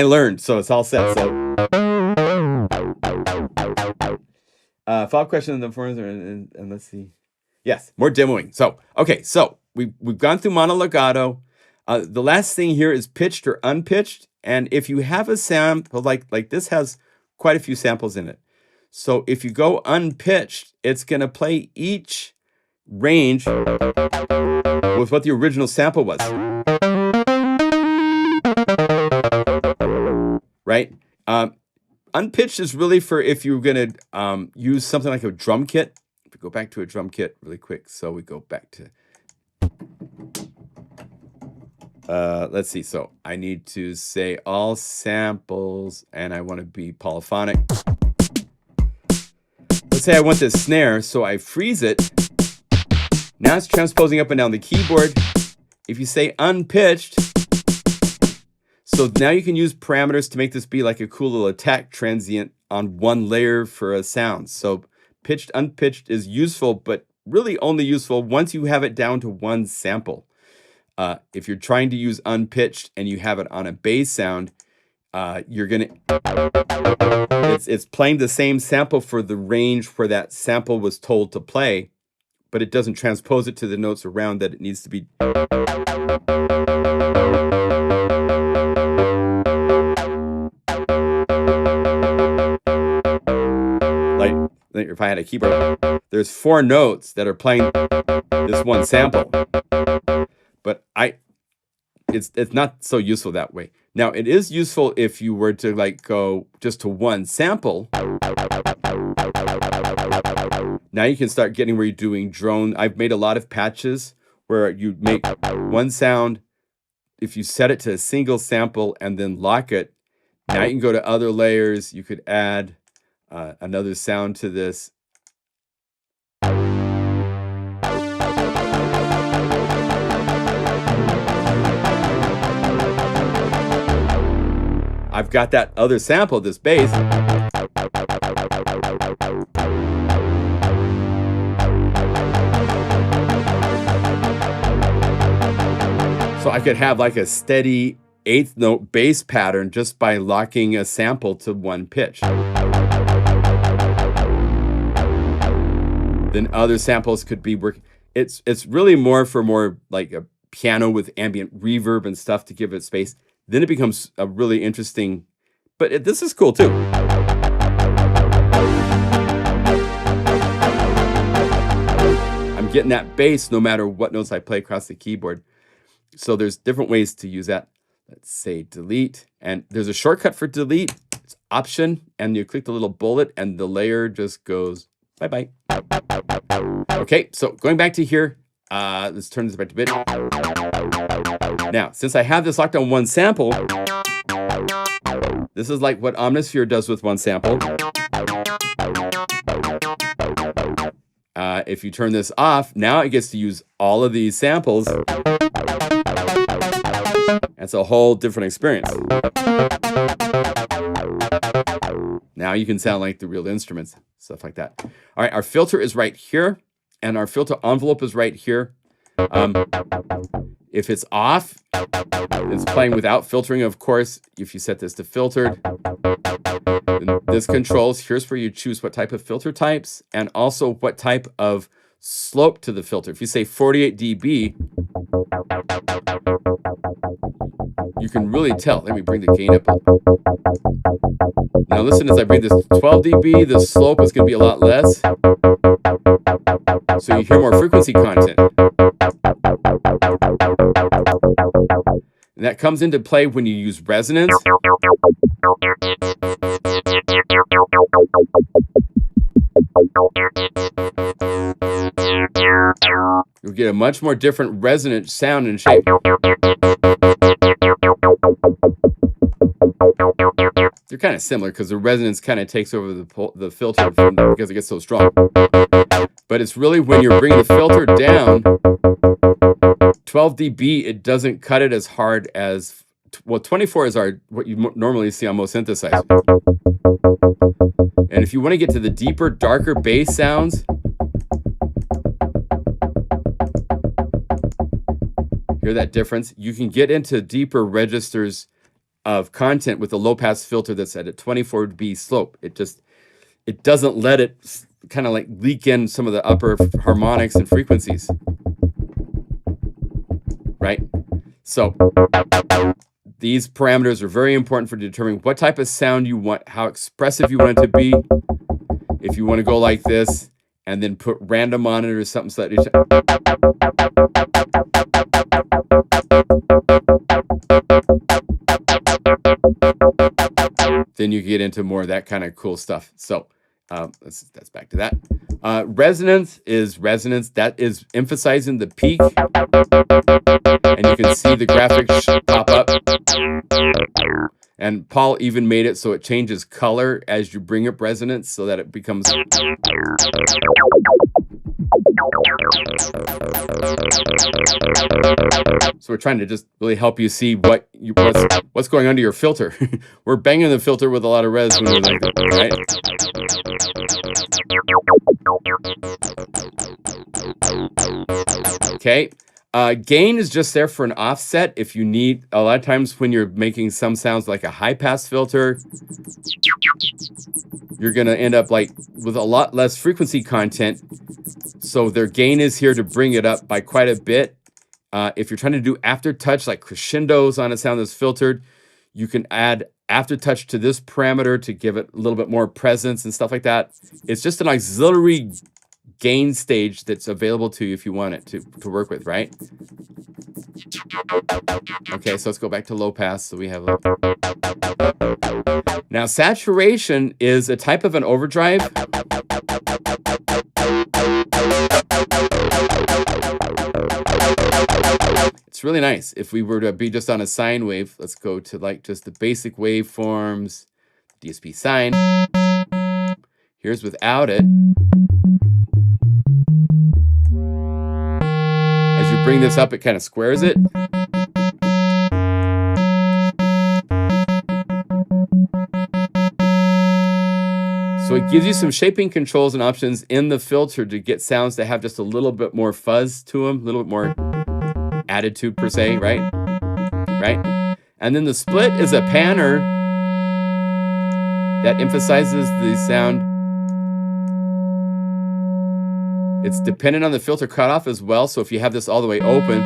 learned, so it's all set. So follow-up question in the forums, and let's see. Yes, more demoing. So okay, so we've gone through mono-legato. The last thing here is pitched or unpitched. And if you have a sample like this has quite a few samples in it. So if you go unpitched, it's going to play each range with what the original sample was. Right? Unpitched is really for if you're going to use something like a drum kit. If we go back to a drum kit really quick. So we go back to... let's see. So I need to say all samples, and I want to be polyphonic. Let's say I want this snare, so I freeze it. Now it's transposing up and down the keyboard. If you say unpitched, so now you can use parameters to make this be like a cool little attack transient on one layer for a sound. So pitched, unpitched is useful, but really only useful once you have it down to one sample. If you're trying to use unpitched and you have it on a bass sound, it's playing the same sample for the range where that sample was told to play, but it doesn't transpose it to the notes around that it needs to be. Like if I had a keyboard, there's 4 notes that are playing this one sample, but it's not so useful that way. Now, it is useful if you were to like go just to one sample. Now you can start getting where you're doing drone. I've made a lot of patches where you make one sound. If you set it to a single sample and then lock it, now you can go to other layers. You could add another sound to this. I've got that other sample, this bass. So I could have like a steady 8th note bass pattern just by locking a sample to one pitch. Then other samples could be working. It's really more for like a piano with ambient reverb and stuff to give it space. Then it becomes a really interesting, but this is cool too. I'm getting that bass no matter what notes I play across the keyboard. So there's different ways to use that. Let's say delete, and there's a shortcut for delete. It's Option, and you click the little bullet and the layer just goes bye-bye. Okay, so going back to here, let's turn this back to bit. Now, since I have this locked on one sample, this is like what Omnisphere does with one sample. If you turn this off, now it gets to use all of these samples. It's a whole different experience. Now you can sound like the real instruments, stuff like that. All right, our filter is right here, and our filter envelope is right here. If it's off, it's playing without filtering, of course. If you set this to filtered, then this controls, here's where you choose what type of filter types and also what type of slope to the filter. If you say 48 dB, you can really tell. Let me bring the gain up. Now listen, as I bring this to 12 dB, the slope is going to be a lot less. So you hear more frequency content. And that comes into play when you use resonance. You'll get a much more different resonant sound and shape. They're kind of similar because the resonance kind of takes over the filter because it gets so strong. But it's really when you're bringing the filter down, 12 dB, it doesn't cut it as hard as, well, 24 is what you normally see on most synthesizers. And if you want to get to the deeper, darker bass sounds, hear that difference? You can get into deeper registers of content with a low-pass filter that's at a 24 dB slope. It doesn't let it kind of like leak in some of the upper harmonics and frequencies. Right? So these parameters are very important for determining what type of sound you want, how expressive you want it to be. If you want to go like this and then put random on it or something slightly. Then you get into more of that kind of cool stuff. So that's back to that. Resonance is resonance. That is emphasizing the peak. And you can see the graphics pop up. And Paul even made it so it changes color as you bring up resonance so that it becomes... So we're trying to just really help you see what's going on to your filter. We're banging the filter with a lot of res when we're like that, right? Okay. Gain is just there for an offset. If you need, a lot of times when you're making some sounds like a high pass filter, you're going to end up like with a lot less frequency content. So their gain is here to bring it up by quite a bit. If you're trying to do aftertouch, like crescendos on a sound that's filtered, you can add aftertouch to this parameter to give it a little bit more presence and stuff like that. It's just an auxiliary gain stage that's available to you if you want it to work with, right? Okay, so let's go back to low pass. So we have now saturation is a type of an overdrive. It's really nice. If we were to be just on a sine wave, let's go to like just the basic waveforms, DSP sine. Here's without it. As you bring this up, it kind of squares it. So it gives you some shaping controls and options in the filter to get sounds that have just a little bit more fuzz to them, a little bit more attitude per se, right? Right? And then the split is a panner that emphasizes the sound. It's dependent on the filter cutoff as well. So if you have this all the way open,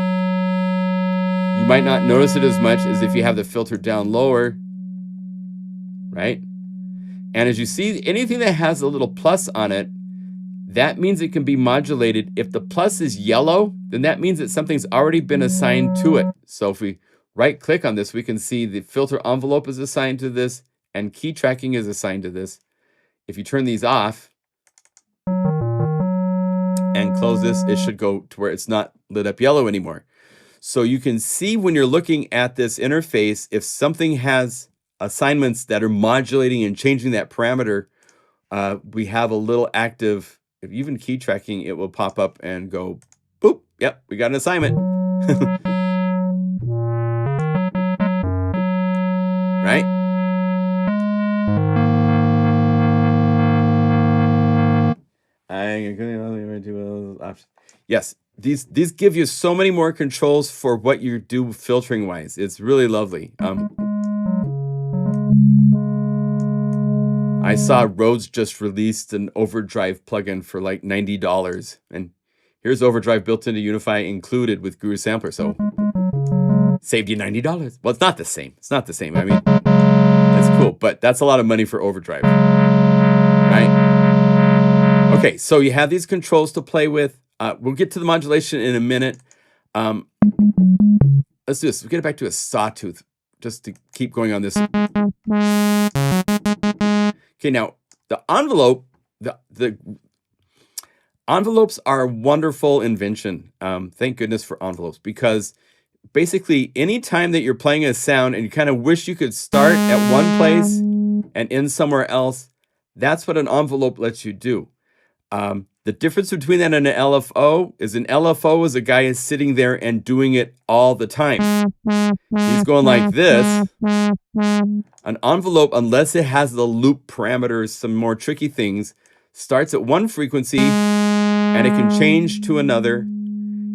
you might not notice it as much as if you have the filter down lower, right? And as you see, anything that has a little plus on it, that means it can be modulated. If the plus is yellow, then that means that something's already been assigned to it. So if we right click on this, we can see the filter envelope is assigned to this and key tracking is assigned to this. If you turn these off and close this, it should go to where it's not lit up yellow anymore. So you can see when you're looking at this interface, if something has assignments that are modulating and changing that parameter, we have a little active, if even key tracking, it will pop up and go, boop, yep, we got an assignment. Right? Yes, these give you so many more controls for what you do filtering wise. It's really lovely. I saw Rhodes just released an overdrive plugin for like $90, and here's overdrive built into Unify included with GuruSampler. So saved you $90. Well, it's not the same. It's not the same. I mean, that's cool, but that's a lot of money for overdrive, right? Okay, so you have these controls to play with. We'll get to the modulation in a minute. Let's do this. We'll get it back to a sawtooth just to keep going on this. Okay, now the envelope, the envelopes are a wonderful invention. Thank goodness for envelopes, because basically any time that you're playing a sound and you kind of wish you could start at one place and end somewhere else, that's what an envelope lets you do. The difference between that and an LFO is a guy is sitting there and doing it all the time. He's going like this. An envelope, unless it has the loop parameters, some more tricky things, starts at one frequency and it can change to another.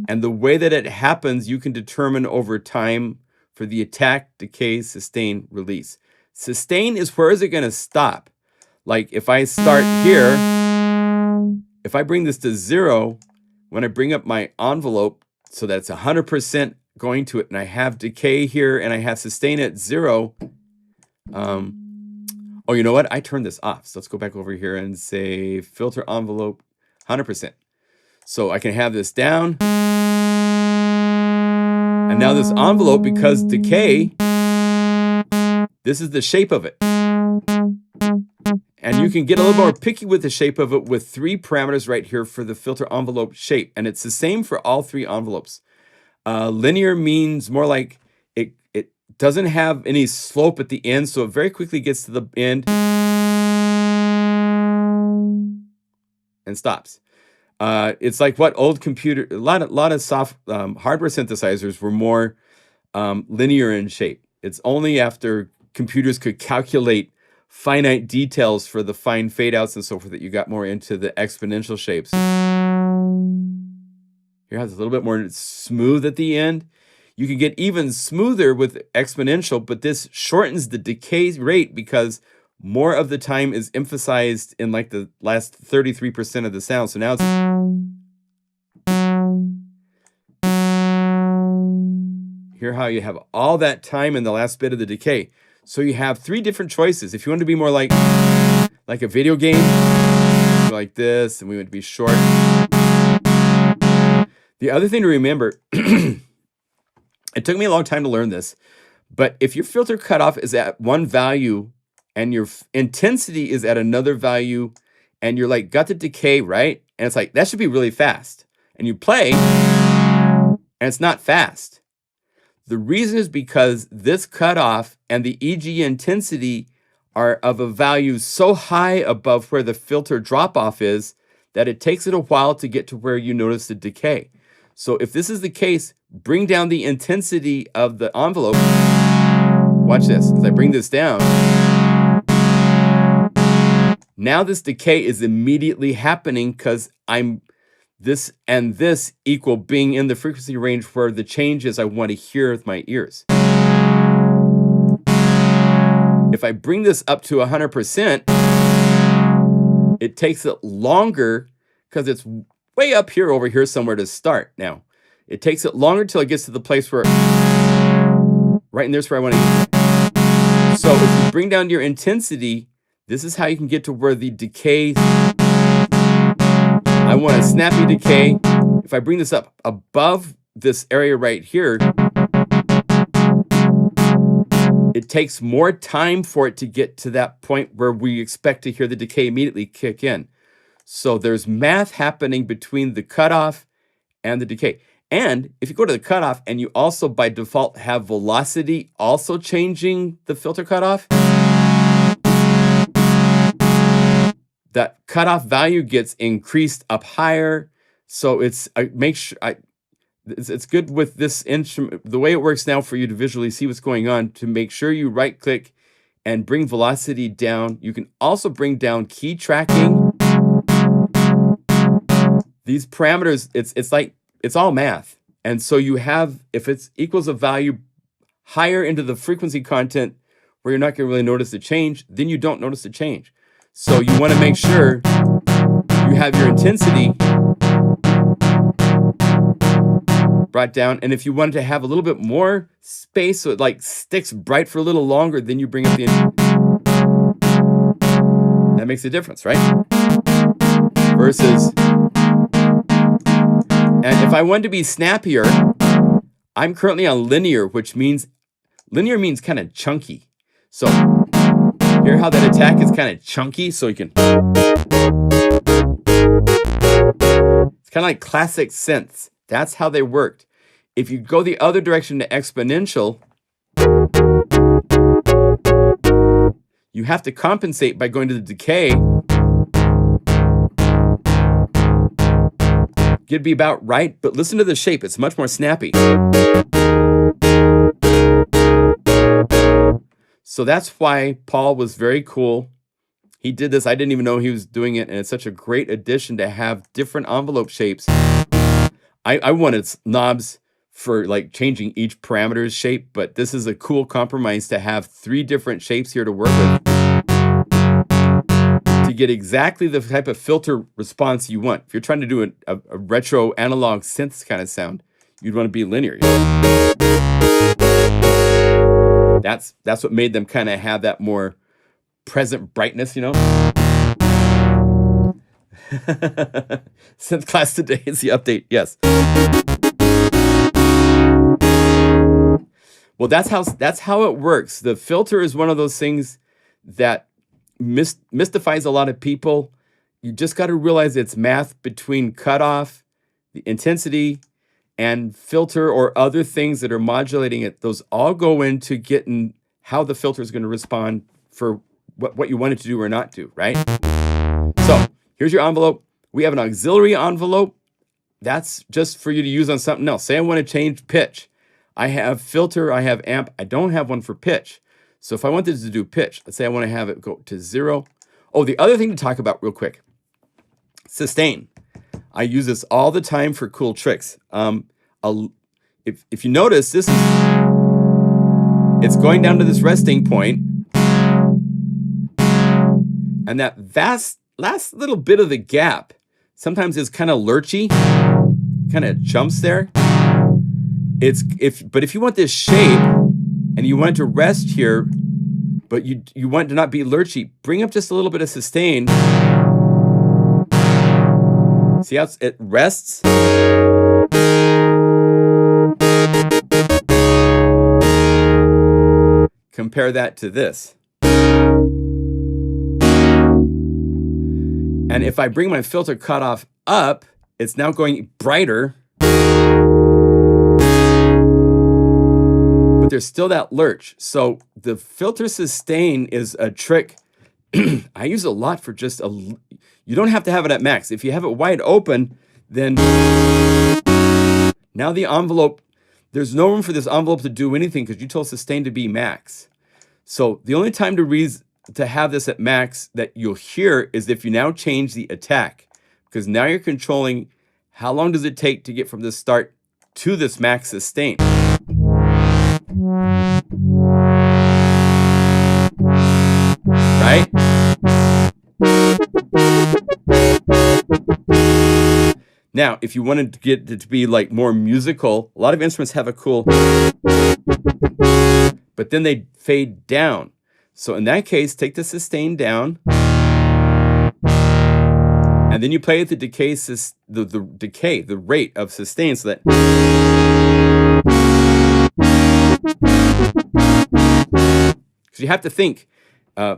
And the way that it happens, you can determine over time for the attack, decay, sustain, release. Sustain is where is it going to stop? Like if I start here, if I bring this to 0, when I bring up my envelope so that it's 100% going to it, and I have decay here and I have sustain at 0, oh, you know what? I turned this off. So let's go back over here and say filter envelope 100%. So I can have this down. And now this envelope, because decay, this is the shape of it. And you can get a little more picky with the shape of it with 3 parameters right here for the filter envelope shape. And it's the same for all 3 envelopes. Linear means more like it doesn't have any slope at the end, so it very quickly gets to the end and stops. It's like what old computer, a lot of soft hardware synthesizers were more linear in shape. It's only after computers could calculate finite details for the fine fade outs and so forth that you got more into the exponential shapes. Here it has a little bit more smooth at the end. You can get even smoother with exponential, but this shortens the decay rate because more of the time is emphasized in like the last 33% of the sound. So now it's... Hear how you have all that time in the last bit of the decay. So you have 3 different choices. If you want to be more like a video game, like this, and we want to be short. The other thing to remember, it took me a long time to learn this, but if your filter cutoff is at one value and your intensity is at another value and you're like got the decay, right? And it's like, that should be really fast. And you play and it's not fast. The reason is because this cutoff and the EG intensity are of a value so high above where the filter drop off is that it takes it a while to get to where you notice the decay. So if this is the case, bring down the intensity of the envelope. Watch this, as I bring this down. Now this decay is immediately happening because I'm this and this equal being in the frequency range where the changes I want to hear with my ears. If I bring this up to 100%, it takes it longer because it's way up here over here somewhere to start now. It takes it longer till it gets to the place where, right in there's where I want to. So if you bring down your intensity, this is how you can get to where the decay, I want a snappy decay. If I bring this up above this area right here, it takes more time for it to get to that point where we expect to hear the decay immediately kick in. So there's math happening between the cutoff and the decay. And if you go to the cutoff and you also by default have velocity also changing the filter cutoff, that cutoff value gets increased up higher. So it's it's good with this instrument, the way it works now for you to visually see what's going on, to make sure you right click and bring velocity down. You can also bring down key tracking. These parameters, it's all math. And so you have, if it equals a value higher into the frequency content where you're not going to really notice the change, then you don't notice the change. So you want to make sure you have your intensity brought down. And if you wanted to have a little bit more space so it like sticks bright for a little longer, then you bring up the... That makes a difference, right? Versus... And if I want to be snappier, I'm currently on linear, which means... Linear means kind of chunky. So... Hear how that attack is kind of chunky, so you can... It's kind of like classic synths. That's how they worked. If you go the other direction to exponential, you have to compensate by going to the decay. It'd be about right, but listen to the shape. It's much more snappy. So that's why Paul was very cool. He did this. I didn't even know he was doing it, and it's such a great addition to have different envelope shapes. I wanted knobs for like changing each parameter's shape, but this is a cool compromise to have 3 different shapes here to work with to get exactly the type of filter response you want. If you're trying to do a retro analog synth kind of sound, you'd want to be linear. That's what made them kind of have that more present brightness, you know? Synth class today is the update, yes. Well, that's how it works. The filter is one of those things that mystifies a lot of people. You just got to realize it's math between cutoff, the intensity, and filter or other things that are modulating it. Those all go into getting how the filter is going to respond for what you want it to do or not do, right? So here's your envelope. We have an auxiliary envelope. That's just for you to use on something else. Say I want to change pitch. I have filter, I have amp. I don't have one for pitch. So if I wanted to do pitch, let's say I want to have it go to 0. Oh, the other thing to talk about real quick, sustain. I use this all the time for cool tricks. If you notice, it's going down to this resting point, and that last little bit of the gap sometimes is kind of lurchy, kind of jumps there. But if you want this shape and you want it to rest here, but you want it to not be lurchy, bring up just a little bit of sustain. See how it rests? Compare that to this. And if I bring my filter cutoff up, it's now going brighter. But there's still that lurch. So the filter sustain is a trick I use a lot for just you don't have to have it at max. If you have it wide open, then now the envelope, there's no room for this envelope to do anything because you told sustain to be max. So the only time to have this at max that you'll hear is if you now change the attack, because now you're controlling how long does it take to get from this start to this max sustain. Right? Now, if you wanted to get it to be like more musical, a lot of instruments have a cool, but then they fade down. So in that case, take the sustain down, and then you play at the decay, the rate of sustain, so that because you have to think,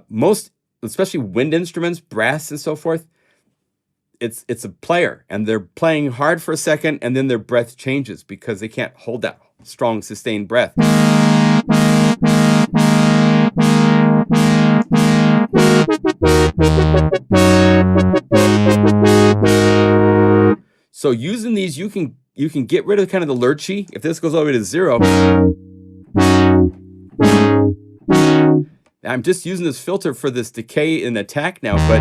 most, especially wind instruments, brass and so forth, it's a player, and they're playing hard for a second, and then their breath changes because they can't hold that strong sustained breath. So using these, you can get rid of kind of the lurchy. If this goes all the way to 0, I'm just using this filter for this decay and attack now, but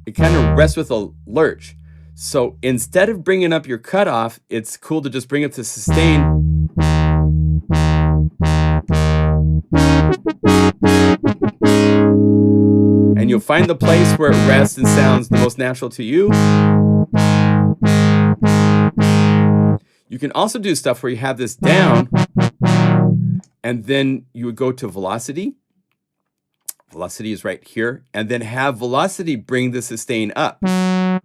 it kind of rests with a lurch. So instead of bringing up your cutoff, it's cool to just bring it to sustain. And you'll find the place where it rests and sounds the most natural to you. You can also do stuff where you have this down, and then you would go to velocity. Velocity is right here, and then have velocity bring the sustain up. And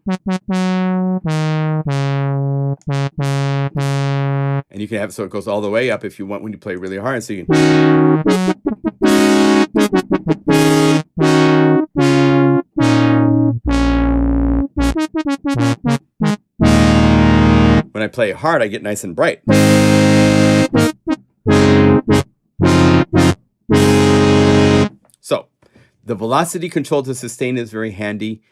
you can have it so it goes all the way up if you want when you play really hard. So you can. When I play hard, I get nice and bright. So the velocity control to sustain is very handy.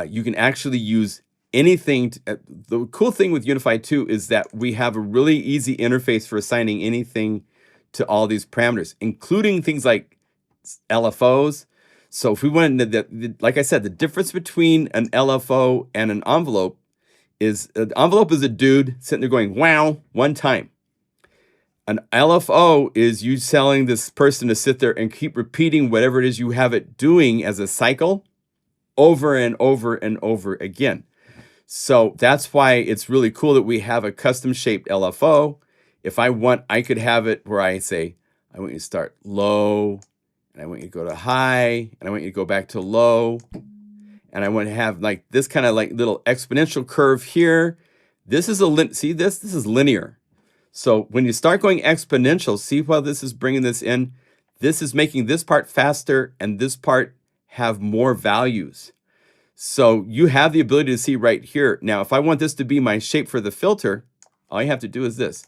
You can actually use anything. The cool thing with Unify 2 is that we have a really easy interface for assigning anything to all these parameters, including things like LFOs. So if we went into like I said, the difference between an LFO and an envelope is an envelope is a dude sitting there going, wow, one time. An LFO is you telling this person to sit there and keep repeating whatever it is you have it doing as a cycle over and over and over again. So that's why it's really cool that we have a custom shaped LFO. If I want, I could have it where I say, I want you to start low, and I want you to go to high, and I want you to go back to low. And I want to have like this kind of like little exponential curve here. This is this is linear. So when you start going exponential, see how this is bringing this in. This is making this part faster and this part have more values. So you have the ability to see right here. Now, if I want this to be my shape for the filter, all you have to do is this.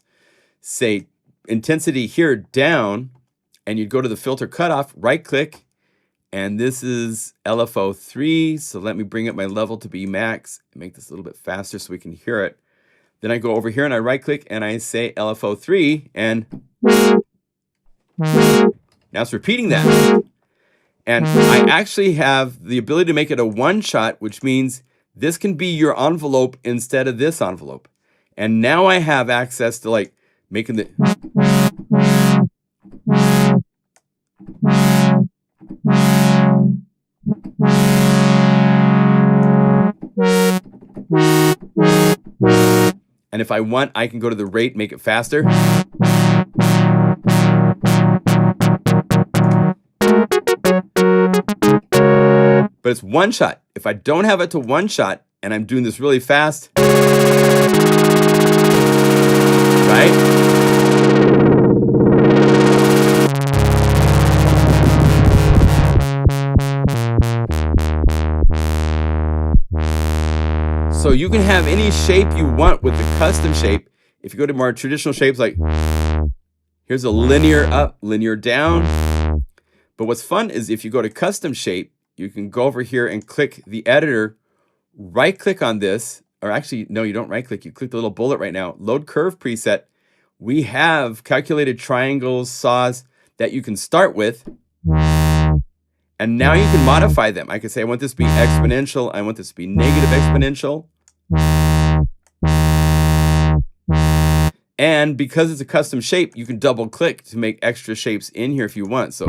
Say intensity here down, and you'd go to the filter cutoff, right click, and this is LFO 3. So let me bring up my level to be max and make this a little bit faster so we can hear it. Then I go over here and I right click and I say LFO 3, and now it's repeating that. And I actually have the ability to make it a one shot, which means this can be your envelope instead of this envelope. And now I have access to like making the... And if I want, I can go to the rate, make it faster. But it's one shot. If I don't have it to one shot and I'm doing this really fast, right? So you can have any shape you want with the custom shape. If you go to more traditional shapes, like here's a linear up, linear down. But what's fun is if you go to custom shape, you can go over here and click the editor, right click on this, or actually, no, you don't right click, you click the little bullet right now, load curve preset. We have calculated triangles, saws that you can start with. And now you can modify them. I can say, I want this to be exponential. I want this to be negative exponential. And because it's a custom shape, you can double click to make extra shapes in here if you want. So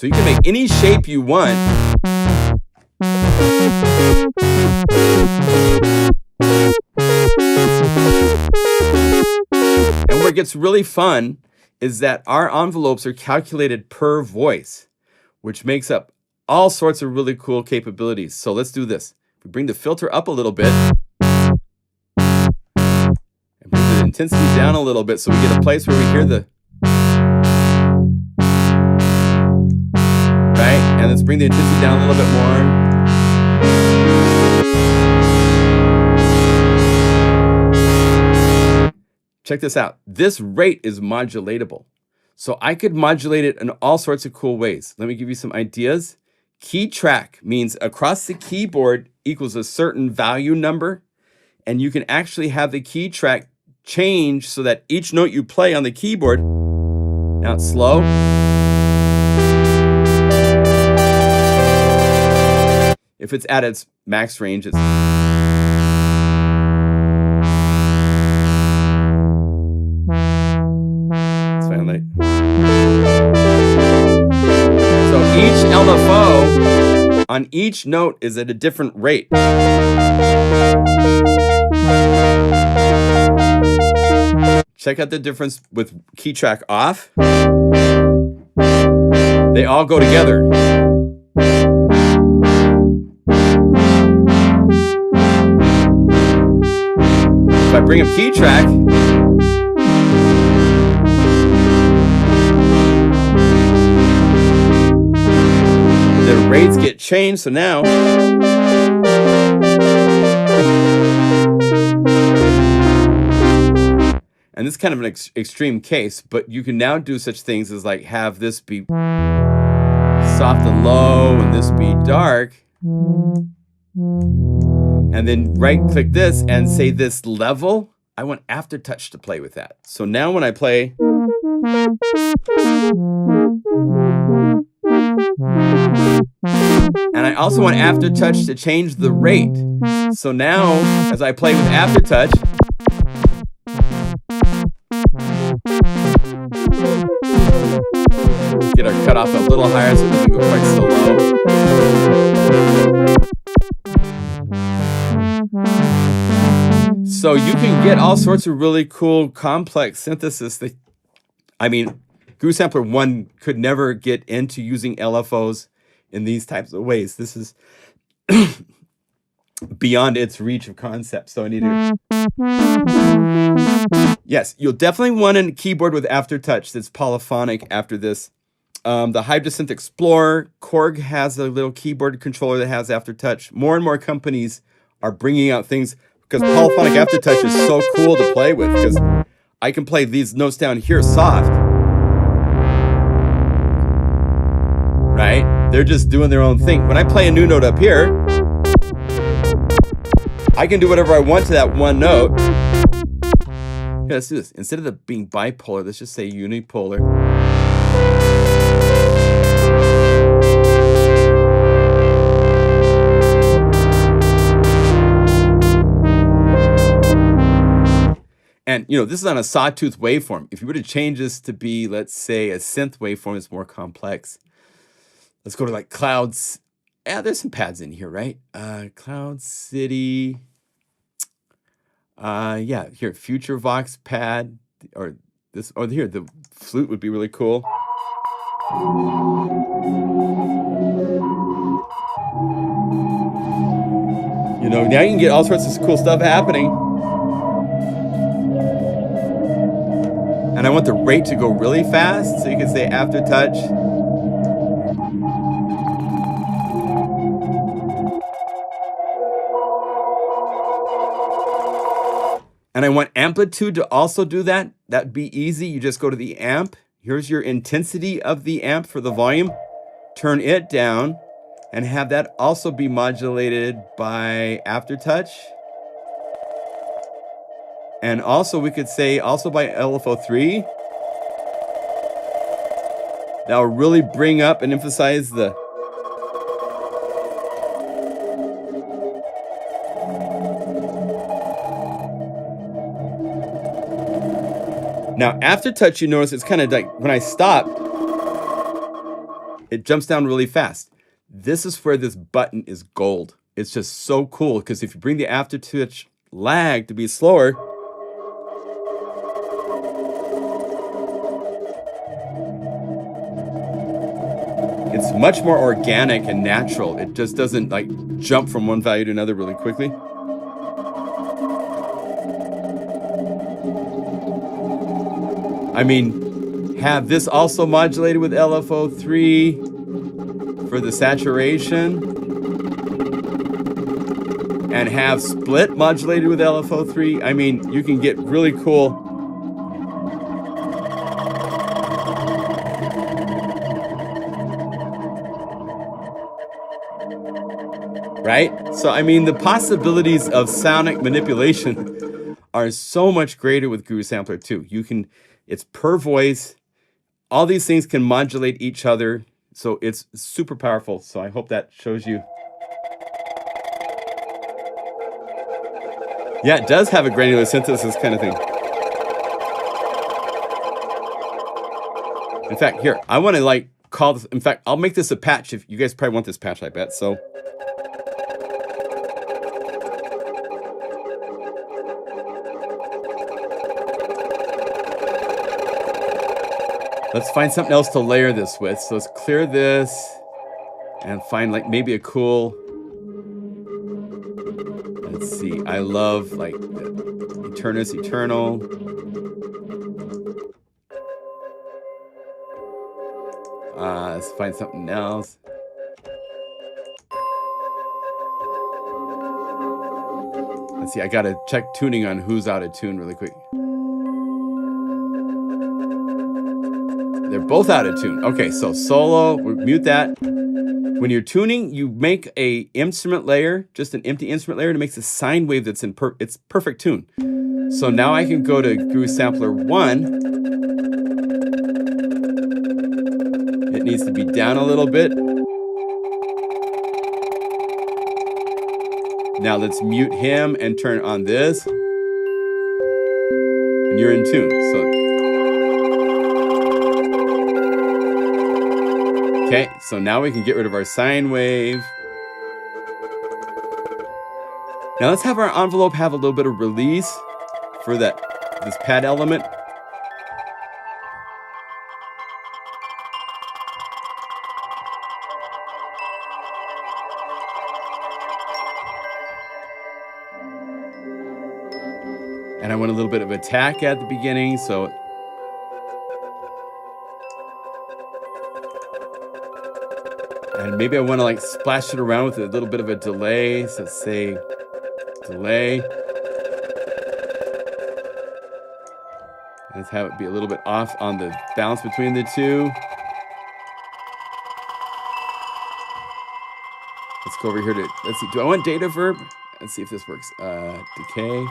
you can make any shape you want. And where it gets really fun is that our envelopes are calculated per voice, which makes up all sorts of really cool capabilities. So let's do this. We bring the filter up a little bit and bring the intensity down a little bit so we get a place where we hear the... Right? And let's bring the intensity down a little bit more. Check this out. This rate is modulatable. So I could modulate it in all sorts of cool ways. Let me give you some ideas. Key track means across the keyboard equals a certain value number. And you can actually have the key track change so that each note you play on the keyboard, now it's slow. If it's at its max range, it's... So each LFO on each note is at a different rate. Check out the difference with key track off. They all go together. If I bring up key track, the rates get changed, so now and this is kind of an extreme case, but you can now do such things as like have this be soft and low and this be dark, and then right click this and say this level. I want aftertouch to play with that. So now when I play, and I also want aftertouch to change the rate. So now, as I play with aftertouch, get our cutoff a little higher so it doesn't go quite so low. So you can get all sorts of really cool, complex synthesis that, I mean, GuruSampler 1 could never get into using LFOs in these types of ways. This is beyond its reach of concept. So I need to... Yes, you'll definitely want a keyboard with aftertouch that's polyphonic after this. The HydraSynth Explorer, Korg has a little keyboard controller that has aftertouch. More and more companies are bringing out things because polyphonic aftertouch is so cool to play with because I can play these notes down here soft. Right? They're just doing their own thing. When I play a new note up here, I can do whatever I want to that one note. Here, let's do this. Instead of it being bipolar, let's just say unipolar. And, you know, this is on a sawtooth waveform. If you were to change this to be, let's say, a synth waveform, it's more complex. Let's go to like clouds. Yeah, there's some pads in here, right? Cloud City. Yeah, here, Future Vox pad, or this, or here, the flute would be really cool. You know, now you can get all sorts of cool stuff happening. And I want the rate to go really fast, so you can say aftertouch. And I want amplitude to also do that. That'd be easy. You just go to the amp. Here's your intensity of the amp for the volume. Turn it down and have that also be modulated by aftertouch. And also we could say also by LFO3. That will really bring up and emphasize the now, aftertouch, you notice it's kind of like when I stop, it jumps down really fast. This is where this button is gold. It's just so cool because if you bring the aftertouch lag to be slower, it's much more organic and natural. It just doesn't like jump from one value to another really quickly. I mean, have this also modulated with LFO3 for the saturation, and have split modulated with LFO3. I mean, you can get really cool. Right? So, I mean, the possibilities of sonic manipulation are so much greater with GuruSampler 2. You can, it's per voice. All these things can modulate each other. So it's super powerful. So I hope that shows you. Yeah, it does have a granular synthesis kind of thing. In fact, here, I want to like call this, in fact, I'll make this a patch. If you guys probably want this patch, I bet. So let's find something else to layer this with. So let's clear this and find like maybe a cool, let's see, I love like Eternus Eternal. Let's find something else. Let's see, I gotta check tuning on who's out of tune really quick. They're both out of tune. Okay, so solo, we'll mute that. When you're tuning, you make a instrument layer, just an empty instrument layer, and it makes a sine wave that's in it's perfect tune. So now I can go to GuruSampler 1. It needs to be down a little bit. Now let's mute him and turn on this. And you're in tune. Okay, so now we can get rid of our sine wave. Now let's have our envelope have a little bit of release for this pad element. And I want a little bit of attack at the beginning, so and maybe I want to like splash it around with a little bit of a delay. So let's say delay. Let's have it be a little bit off on the balance between the two. Let's go over here to, let's see, do I want data verb? Let's see if this works. Decay.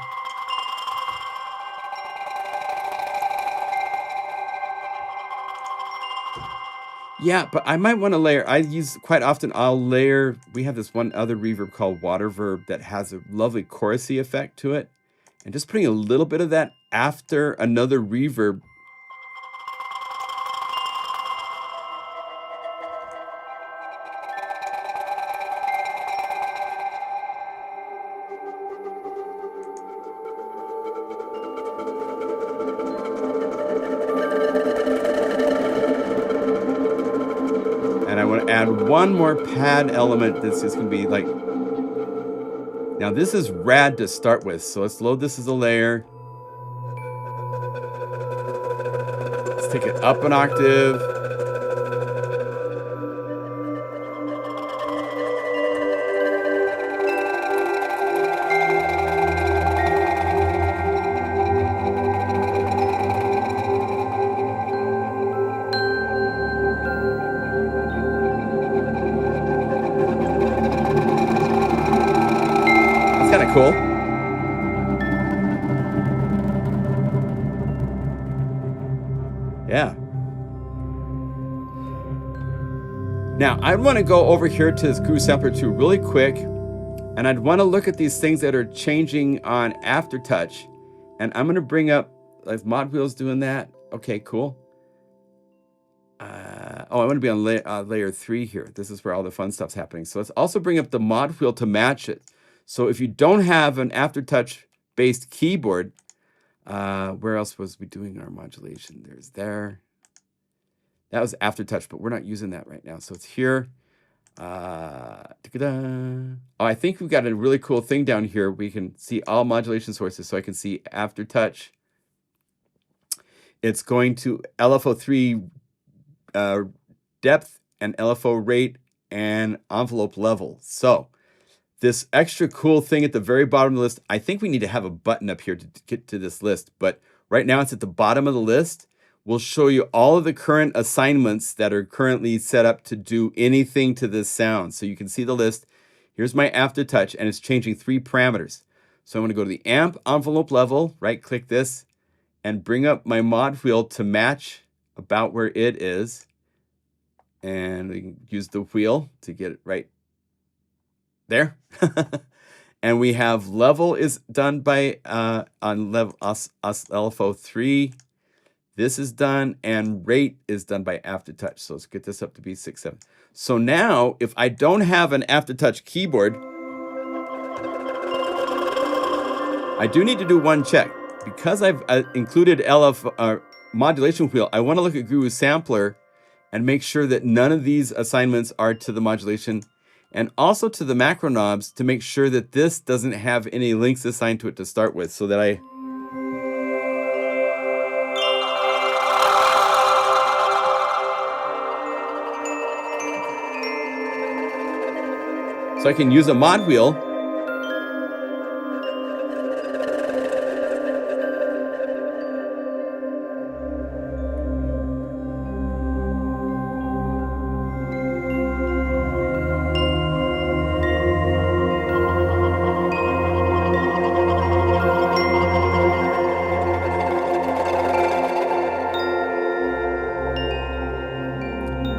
Yeah, but I might want to layer. I use quite often, I'll layer. We have this one other reverb called Water Verb that has a lovely chorusy effect to it. And just putting a little bit of that after another reverb. And I want to add one more pad element that's just going to be like, now this is rad to start with. So let's load this as a layer. Let's take it up an octave. Kind of cool. Yeah. Now I'd want to go over here to this GuruSampler 2 really quick, and I'd want to look at these things that are changing on Aftertouch, and I'm going to bring up like mod wheels doing that. Okay, cool. Oh, I want to be on layer 3 here. This is where all the fun stuff's happening. So let's also bring up the mod wheel to match it. So if you don't have an Aftertouch-based keyboard, where else was we doing our modulation? There's there. That was Aftertouch, but we're not using that right now. So it's here. Oh, I think we've got a really cool thing down here. We can see all modulation sources. So I can see Aftertouch. It's going to LFO3 depth and LFO rate and envelope level. So this extra cool thing at the very bottom of the list, I think we need to have a button up here to get to this list, but right now it's at the bottom of the list. We'll show you all of the current assignments that are currently set up to do anything to this sound. So you can see the list. Here's my Aftertouch, and it's changing 3 parameters. So I'm going to go to the amp envelope level, right click this, and bring up my mod wheel to match about where it is. And we can use the wheel to get it right there. And we have level is done by on level LFO 3. This is done, and rate is done by Aftertouch. So let's get this up to be 6, 7. So now if I don't have an Aftertouch keyboard, I do need to do one check. Because I've included modulation wheel, I want to look at GuruSampler and make sure that none of these assignments are to the modulation, and also to the macro knobs to make sure that this doesn't have any links assigned to it to start with, so that I can use a mod wheel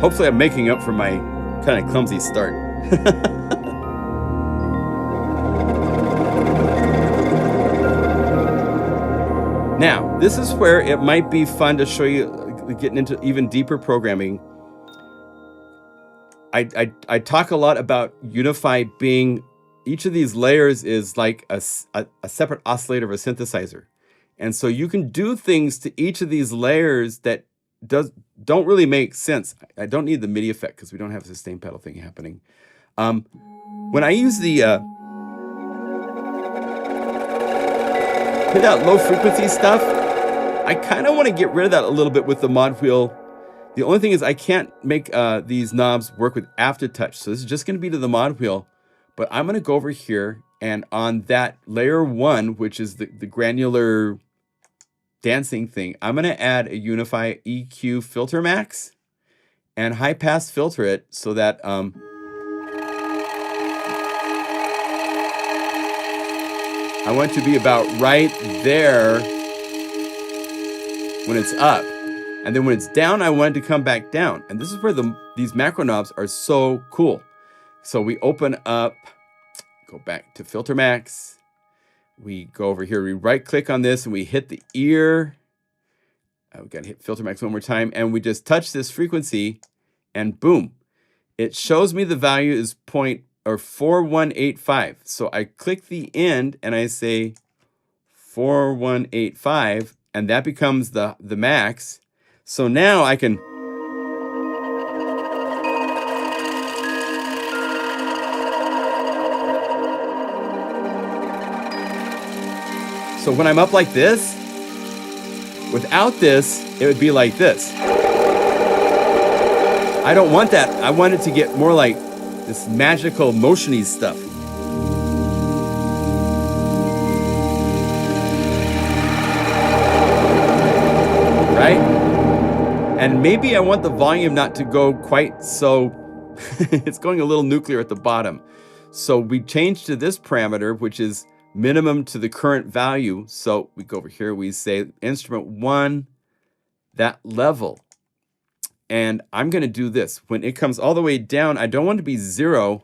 hopefully I'm making up for my kind of clumsy start. Now, this is where it might be fun to show you getting into even deeper programming. I talk a lot about Unify being, each of these layers is like a separate oscillator of a synthesizer. And so you can do things to each of these layers that don't really make sense. I don't need the MIDI effect because we don't have a sustain pedal thing happening. When I use the that low frequency stuff, I kind of want to get rid of that a little bit with the mod wheel. The only thing is I can't make these knobs work with Aftertouch. So this is just going to be to the mod wheel. But I'm going to go over here, and on that layer 1, which is the granular dancing thing, I'm going to add a Unify EQ filter max and high pass filter it so that I want it to be about right there when it's up. And then when it's down, I want it to come back down. And this is where these macro knobs are so cool. So we open up, go back to filter max. we go over here, we right click on this and we hit the ear. We got to hit filter max one more time, and we just touch this frequency, and boom, it shows me the value is 4185. So I click the end and I say 4185, and that becomes the max. So now I can so when I'm up like this, without this, it would be like this. I don't want that. I want it to get more like this magical motiony stuff. Right? And maybe I want the volume not to go quite so, it's going a little nuclear at the bottom. So we change to this parameter, which is minimum to the current value. So we go over here, we say instrument 1, that level. And I'm going to do this. When it comes all the way down, I don't want it to be 0.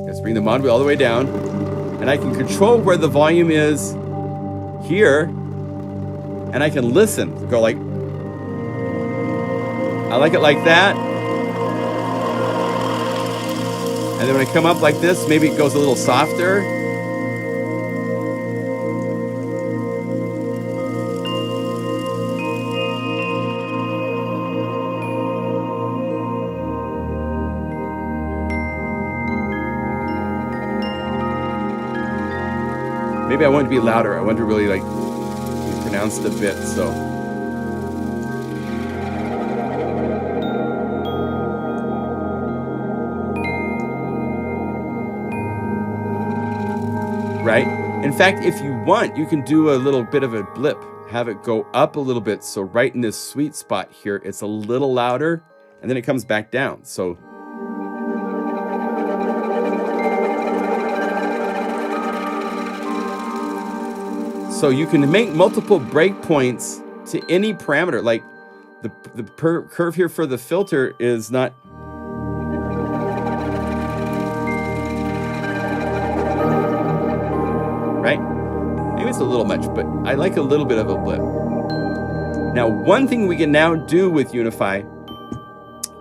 Let's bring the module all the way down. And I can control where the volume is here. And I can listen. Go like, I like it like that. And then when I come up like this, maybe it goes a little softer. Maybe I want it to be louder. I want to really like be pronounced a bit, so. Right? In fact, if you want, you can do a little bit of a blip, have it go up a little bit. So right in this sweet spot here, it's a little louder, and then it comes back down. So you can make multiple breakpoints to any parameter. Like the curve here for the filter is not. Right? Maybe it's a little much, but I like a little bit of a blip. Now, one thing we can now do with Unify,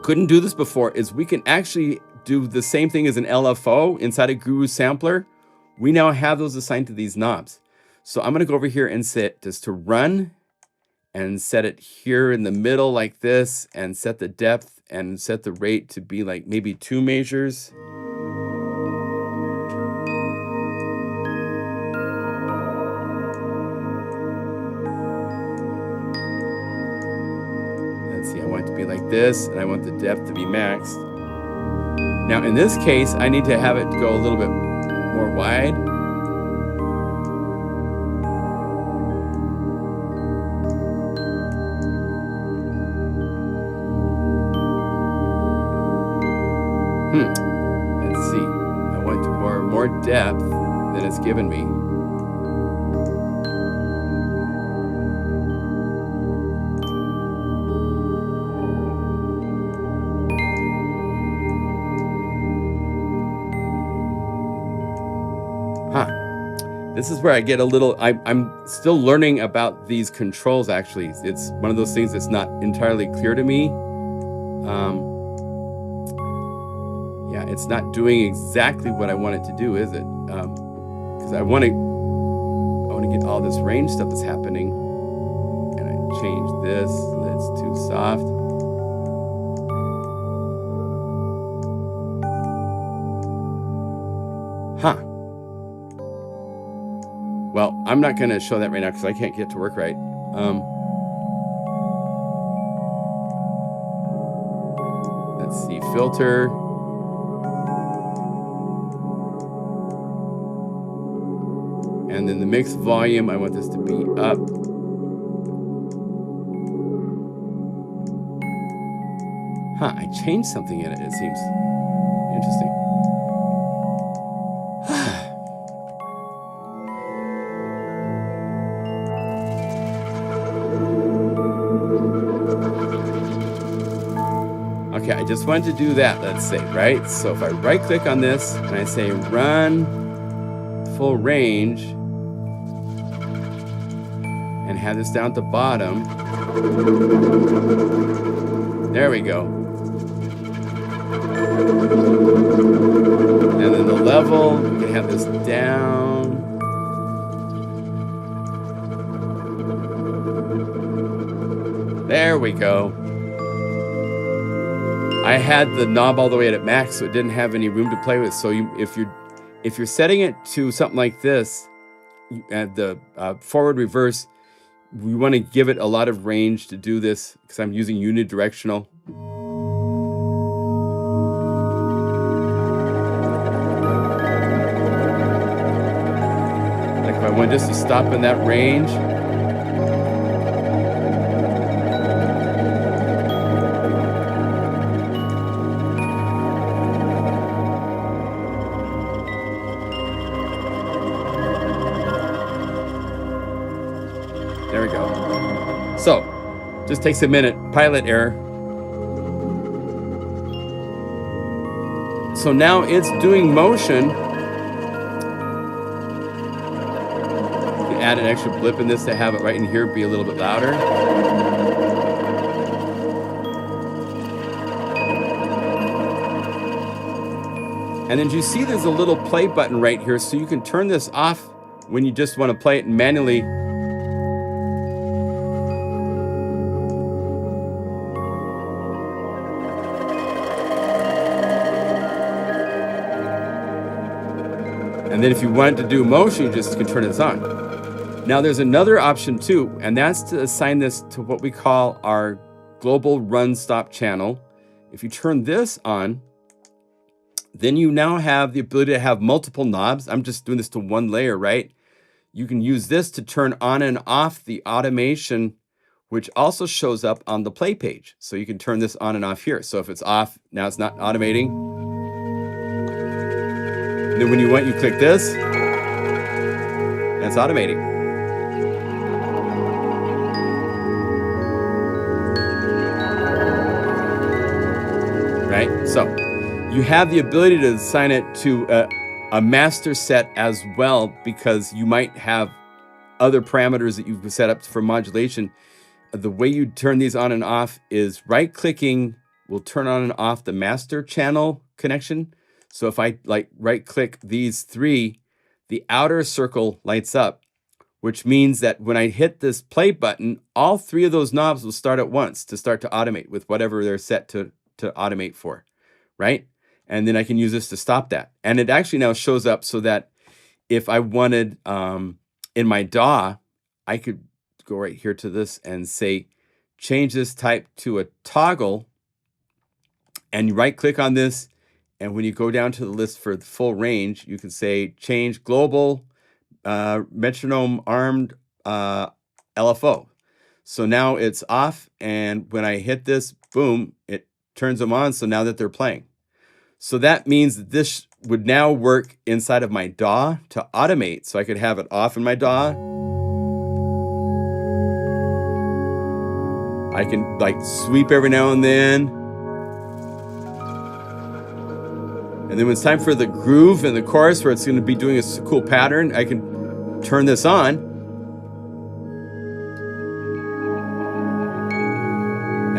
couldn't do this before, is we can actually do the same thing as an LFO inside of GuruSampler. We now have those assigned to these knobs. So I'm going to go over here and set this to run and set it here in the middle like this, and set the depth and set the rate to be like maybe 2 measures. Let's see, I want it to be like this, and I want the depth to be maxed. Now in this case, I need to have it go a little bit more wide. Let's see. I want more depth than it's given me. This is where I get a little, I'm still learning about these controls actually. It's one of those things that's not entirely clear to me. Yeah, it's not doing exactly what I want it to do, is it? Because I want to get all this range stuff that's happening. And I change this, that's too soft. Well, I'm not going to show that right now because I can't get to work right. Let's see, filter. And then the mix volume, I want this to be up. I changed something in it, it seems. Interesting. Okay, I just wanted to do that, let's say, right? So if I right click on this and I say run full range and have this down at the bottom, there we go. And then the level, we can have this down. There we go. I had the knob all the way at max, so it didn't have any room to play with. So if you're setting it to something like this, at the forward reverse, we want to give it a lot of range to do this because I'm using unidirectional. Like if I want just to stop in that range. There we go. So, just takes a minute. Pilot error. So now it's doing motion. You can add an extra blip in this to have it right in here be a little bit louder. And then you see there's a little play button right here, so you can turn this off when you just want to play it manually. And then if you want to do motion, you just can turn this on. Now there's another option too, and that's to assign this to what we call our global run stop channel. If you turn this on, then you now have the ability to have multiple knobs. I'm just doing this to one layer, right? You can use this to turn on and off the automation, which also shows up on the play page. So you can turn this on and off here. So if it's off, now it's not automating. And then when you want, you click this, and it's automating. Right? So you have the ability to assign it to a master set as well, because you might have other parameters that you've set up for modulation. The way you turn these on and off is right-clicking will turn on and off the master channel connection. So if I right-click these three, the outer circle lights up, which means that when I hit this play button, all three of those knobs will start at once to start to automate with whatever they're set to automate for, right? And then I can use this to stop that. And it actually now shows up so that if I wanted, in my DAW, I could go right here to this and say, change this type to a toggle, and you right-click on this. And when you go down to the list for the full range, you can say change global metronome armed LFO. So now it's off, and when I hit this, boom, it turns them on. So now that they're playing. So that means that this would now work inside of my DAW to automate. So I could have it off in my DAW. I can like sweep every now and then. And then when it's time for the groove and the chorus where it's going to be doing a cool pattern, I can turn this on.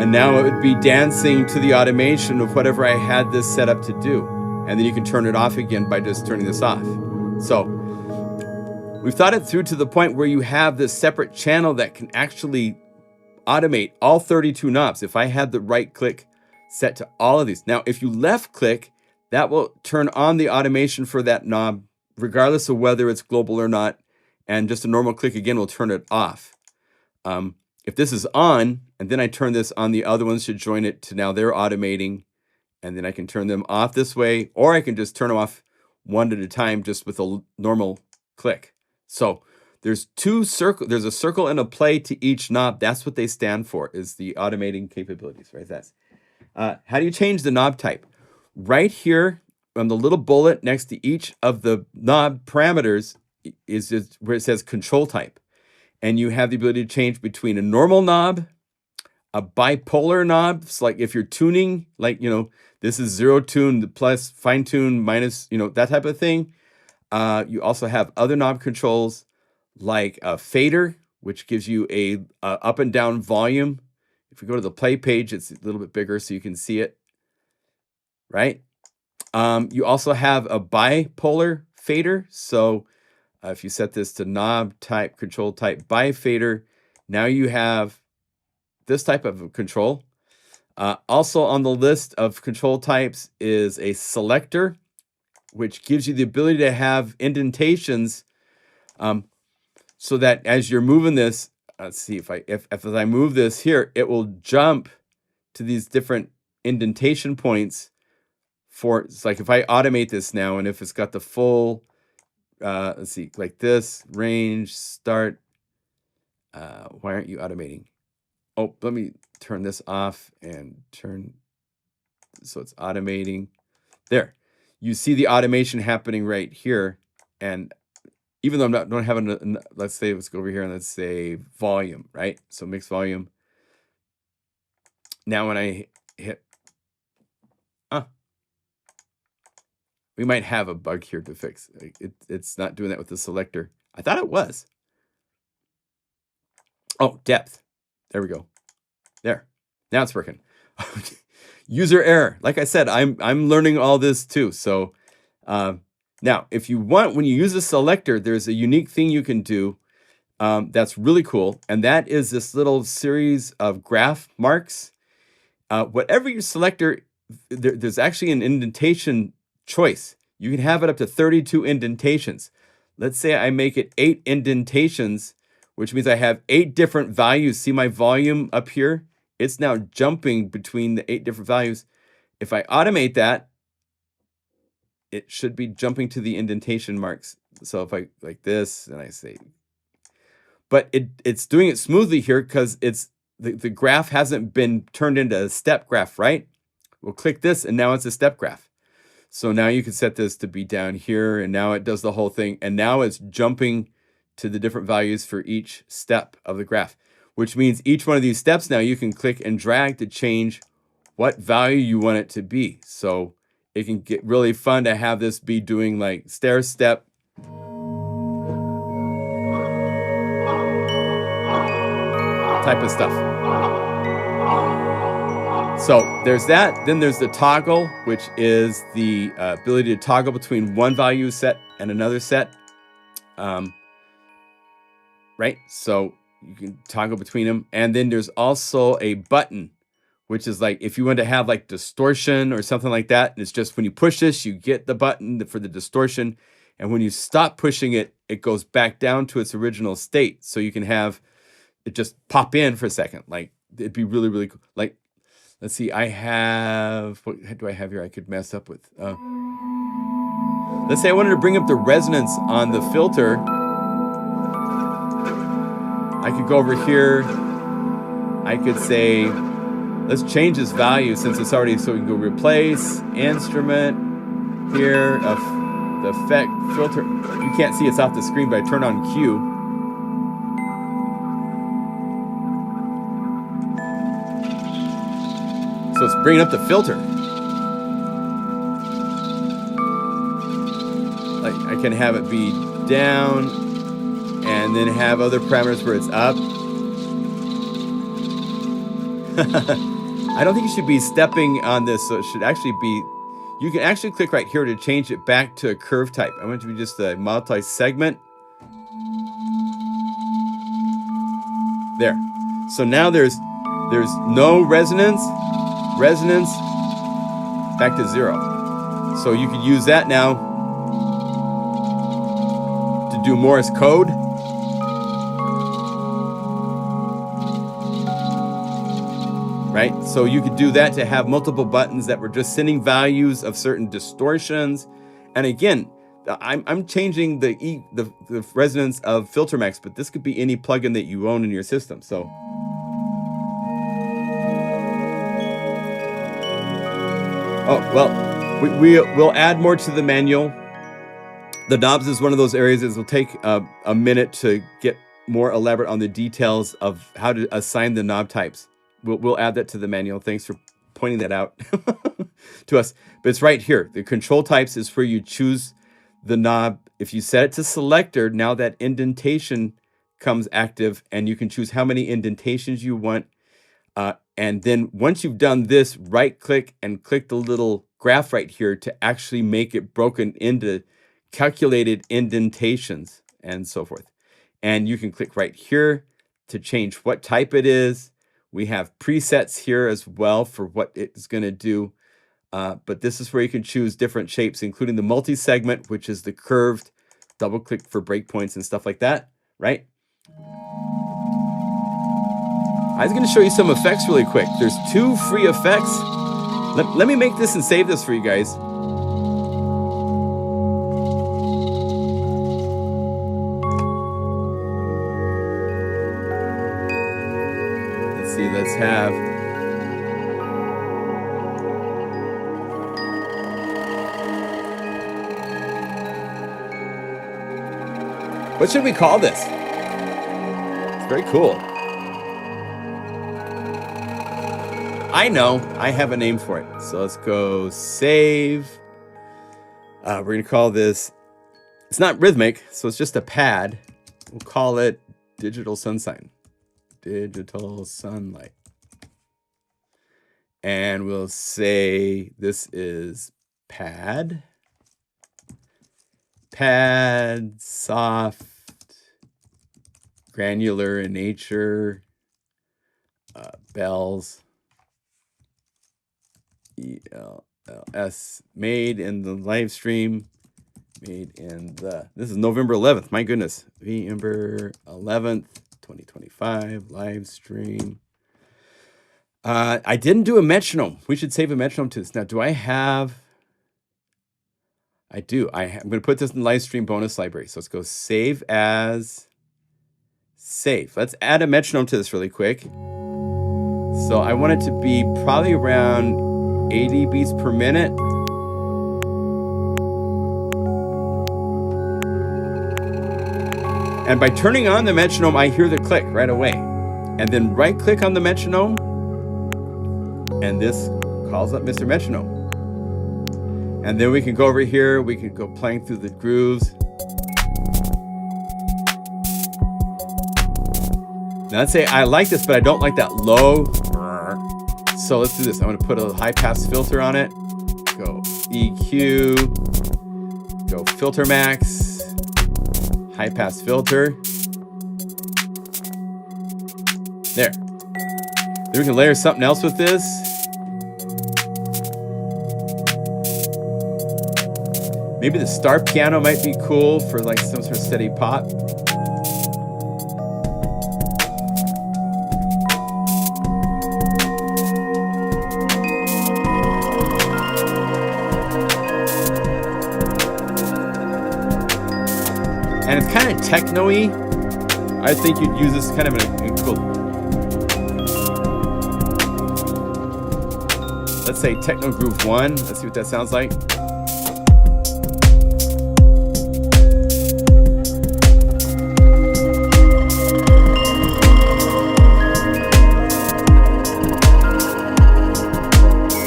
And now it would be dancing to the automation of whatever I had this set up to do. And then you can turn it off again by just turning this off. So we've thought it through to the point where you have this separate channel that can actually automate all 32 knobs. If I had the right click set to all of these. Now, if you left click, that will turn on the automation for that knob, regardless of whether it's global or not. And just a normal click again will turn it off. If this is on, and then I turn this on, the other ones should join it to now they're automating. And then I can turn them off this way, or I can just turn them off one at a time just with a normal click. So there's there's a circle and a play to each knob. That's what they stand for, is the automating capabilities, right? That's how do you change the knob type? Right here on the little bullet next to each of the knob parameters is just where it says control type. And you have the ability to change between a normal knob, A bipolar knob, it's like if you're tuning, like, this is 0 tune, the plus, fine tune, minus, that type of thing. You also have other knob controls like a fader, which gives you a up and down volume. If we go to the play page, it's a little bit bigger so you can see it, right? You also have a bipolar fader. So if you set this to knob type, control type bifader, now you have this type of control. Also on the list of control types is a selector, which gives you the ability to have indentations, so that as you're moving this, let's see, if I move this here, it will jump to these different indentation points. It's like if I automate this now, and if it's got the full, let's see, like this range start. Why aren't you automating? Oh, let me turn this off and turn, so it's automating. There, you see the automation happening right here. And even though don't have let's say, let's go over here and let's say volume, right? So mix volume. Now when I hit, we might have a bug here to fix. It's not doing that with the selector. I thought it was. Oh, depth. There we go. There. Now it's working. User error. Like I said, I'm learning all this too. So now, if you want, when you use a selector, there's a unique thing you can do that's really cool, and that is this little series of graph marks. Whatever your selector, there's actually an indentation choice. You can have it up to 32 indentations. Let's say I make it 8 indentations, which means I have 8 different values. See my volume up here? It's now jumping between the 8 different values. If I automate that, it should be jumping to the indentation marks. So if I like this and I say, but it's doing it smoothly here because it's the graph hasn't been turned into a step graph, right? We'll click this and now it's a step graph. So now you can set this to be down here, and now it does the whole thing. And now it's jumping to the different values for each step of the graph, which means each one of these steps now you can click and drag to change what value you want it to be. So it can get really fun to have this be doing like stair step type of stuff. So there's that. Then there's the toggle, which is the ability to toggle between one value set and another set. Right? So you can toggle between them. And then there's also a button, which is like if you want to have like distortion or something like that. And it's just when you push this, you get the button for the distortion. And when you stop pushing it, it goes back down to its original state. So you can have it just pop in for a second. Like it'd be really, really cool. Like, let's see, I have, what do I have here I could mess up with? Let's say I wanted to bring up the resonance on the filter. I could go over here. I could say, let's change this value since it's already, so we can go replace, instrument, here, the effect, filter. You can't see it's off the screen, but I turn on Q. So it's bringing up the filter. Like I can have it be down and then have other parameters where it's up. I don't think you should be stepping on this, so it should actually be, you can actually click right here to change it back to a curve type. I want it to be just a multi-segment. There. So now there's no resonance, back to 0. So you could use that now to do Morse code. Right? So you could do that to have multiple buttons that were just sending values of certain distortions. And again, I'm changing the resonance of FilterMax, but this could be any plugin that you own in your system. So we'll add more to the manual. The knobs is one of those areas that will take a minute to get more elaborate on the details of how to assign the knob types. we'll add that to the manual. Thanks for pointing that out to us. But it's right here. The control types is where you choose the knob. If you set it to selector, now that indentation comes active, and you can choose how many indentations you want. And then once you've done this, right click and click the little graph right here to actually make it broken into calculated indentations and so forth. And you can click right here to change what type it is. We have presets here as well for what it's going to do. But this is where you can choose different shapes, including the multi-segment, which is the curved. Double click for breakpoints and stuff like that, right? I was going to show you some effects really quick. There's 2 free effects. Let me make this and save this for you guys. Let's see, let's have... What should we call this? It's very cool. I know, I have a name for it. So let's go save. We're going to call this, it's not rhythmic, so it's just a pad. We'll call it Digital Sunshine. Digital Sunlight. And we'll say this is pad. Pad, soft, granular in nature, bells. ELLS, made in the live stream, made in the, this is November 11th, my goodness, November 11th, 2025, live stream. I didn't do a metronome. We should save a metronome to this. Now, do I have, I do, I'm going to put this in the live stream bonus library. So let's go save as, save. Let's add a metronome to this really quick. So I want it to be probably around 80 beats per minute. And by turning on the metronome, I hear the click right away. And then right click on the metronome, and this calls up Mr. Metronome. And then we can go over here, we can go playing through the grooves. Now let's say I like this, but I don't like that low. So let's do this. I'm going to put a high pass filter on it. Go EQ. Go filter max. High pass filter. There. Then we can layer something else with this. Maybe the star piano might be cool for like some sort of steady pop. And it's kind of techno-y. I think you'd use this kind of in a cool... Let's say Techno Groove 1. Let's see what that sounds like.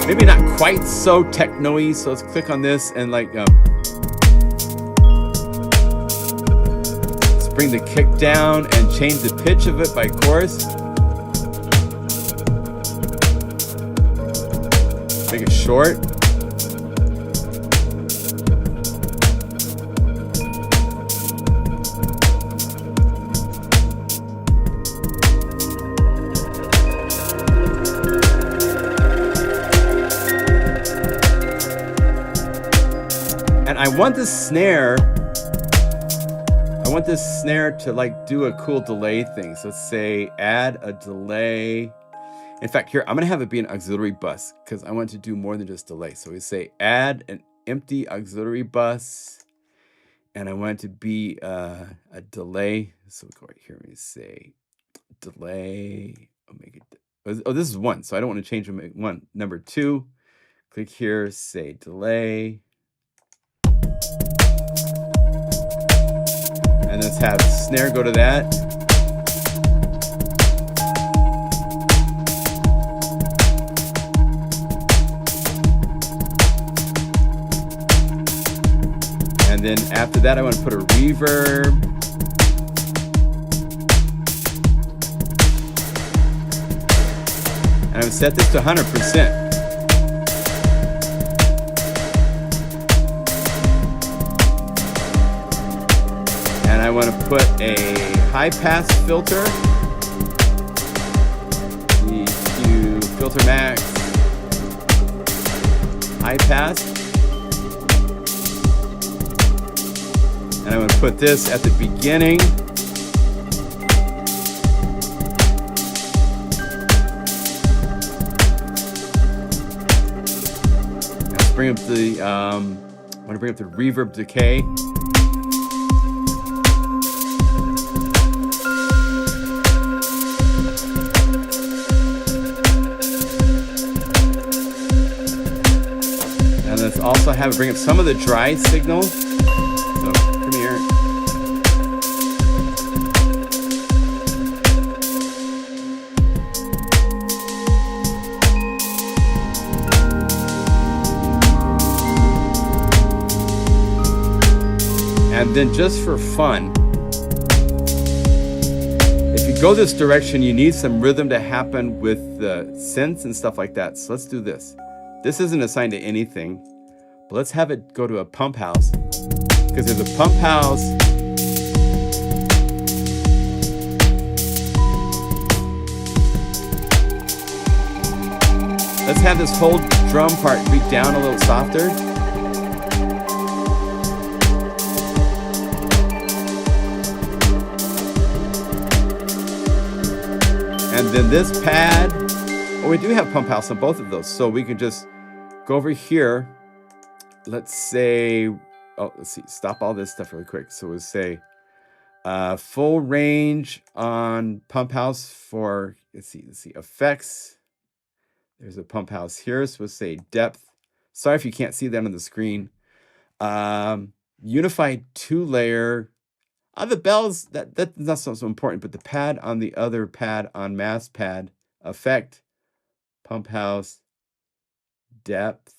Maybe not quite so techno-y, so let's click on this and like... bring the kick down and change the pitch of it by chorus. Make it short. And I want this snare to like do a cool delay thing. So let's say add a delay. In fact, here, I'm going to have it be an auxiliary bus because I want to do more than just delay. So we say add an empty auxiliary bus. And I want it to be a delay. So we'll go right here and we say delay. I'll make it. Oh, this is 1. So I don't want to change them. 1. Number 2. Click here, say delay. And let's have snare go to that. After that, I want to put a reverb. And I'm going to set this to 100%. And I want to put a high pass filter. EQ filter max. High pass. And I'm going to put this at the beginning. Let's bring up the, I want to bring up the reverb decay. And let's also have it bring up some of the dry signal. So come here. And then just for fun, if you go this direction, you need some rhythm to happen with the synths and stuff like that. So let's do this. This isn't assigned to anything, but let's have it go to a pump house. Because there's a pump house. Let's have this whole drum part be down a little softer. And then this pad, oh, we do have pump house on both of those. So we can just go over here. Let's say, oh, let's see, stop all this stuff really quick. So we'll say full range on pump house for, let's see, effects. There's a pump house here. So we'll say depth. Sorry if you can't see that on the screen. Unified 2-layer. The bells, that's not so important, but the pad on the other pad on mask pad, effect, pump house, depth.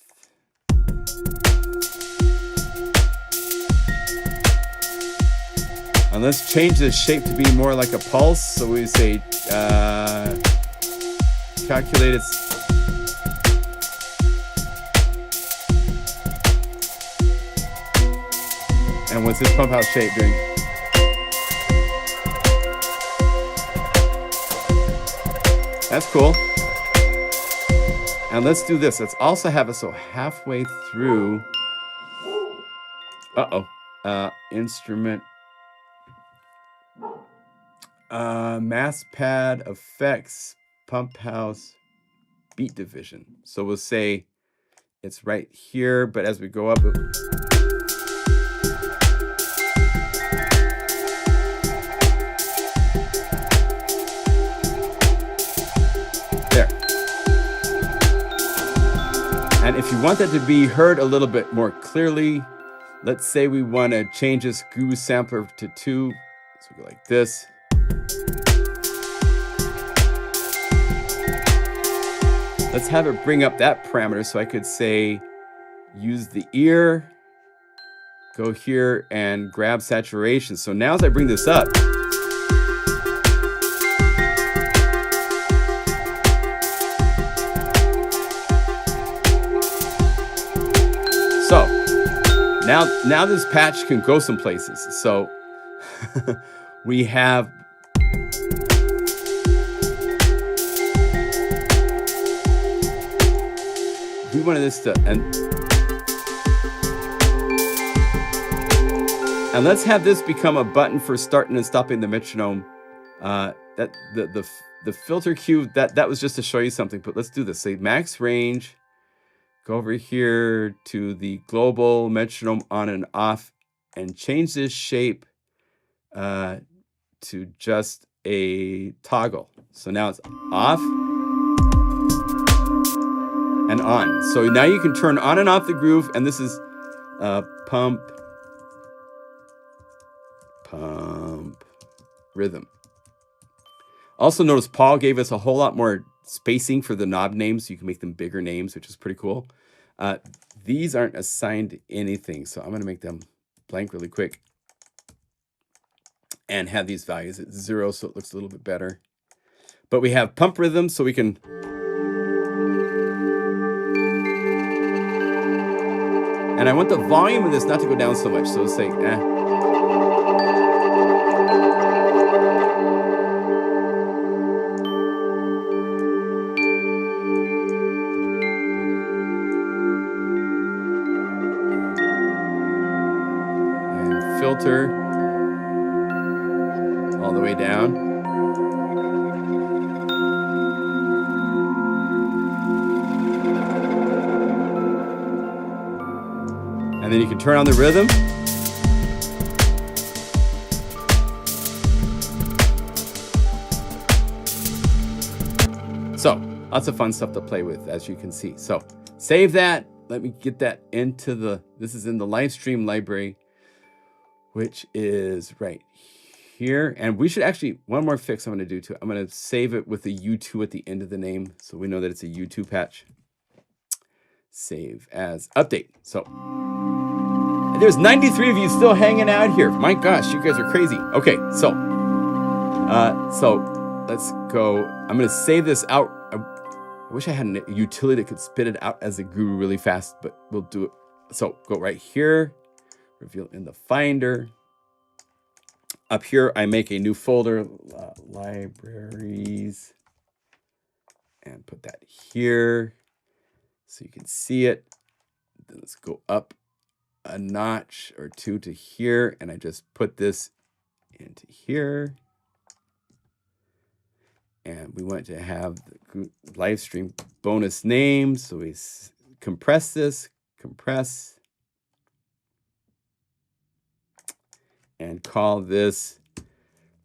And let's change the shape to be more like a pulse. So we say calculate its. And what's this pump house shape doing? That's cool. And let's do this. Let's also have it so halfway through. Instrument. Mass pad, effects, pump house, beat division. So we'll say it's right here, but as we go up. And if you want that to be heard a little bit more clearly, let's say we want to change this GuruSampler to 2. So we go like this. Let's have it bring up that parameter. So I could say, use the ear, go here and grab saturation. So now as I bring this up, so now this patch can go some places. So we have we wanted this to and let's have this become a button for starting and stopping the metronome. That the filter cue that was just to show you something. But let's do this. Say max range. Go over here to the global metronome on and off and change this shape to just a toggle. So now it's off and on. So now you can turn on and off the groove, and this is pump, rhythm. Also notice Paul gave us a whole lot more spacing for the knob names, so you can make them bigger names, which is pretty cool. These aren't assigned anything, so I'm going to make them blank really quick and have these values at 0, so it looks a little bit better. But we have pump rhythm, so we can and I want the volume of this not to go down so much. So let's say and filter all the way down. And then you can turn on the rhythm. So lots of fun stuff to play with, as you can see. So save that. Let me get that into this is in the LIvestream library, which is right here. And we should actually, one more fix I'm going to do to it. I'm going to save it with a U2 at the end of the name, so we know that it's a U2 patch. Save as update. So there's 93 of you still hanging out here. My gosh, you guys are crazy. Okay, so let's go. I'm going to save this out. I wish I had a utility that could spit it out as a Guru really fast, but we'll do it. So go right here, reveal in the Finder. Up here, I make a new folder, libraries, and put that here so you can see it. Then let's go up a notch or two to here, and I just put this into here. And we want to have the LIvestream bonus name, so we compress this, compress, and call this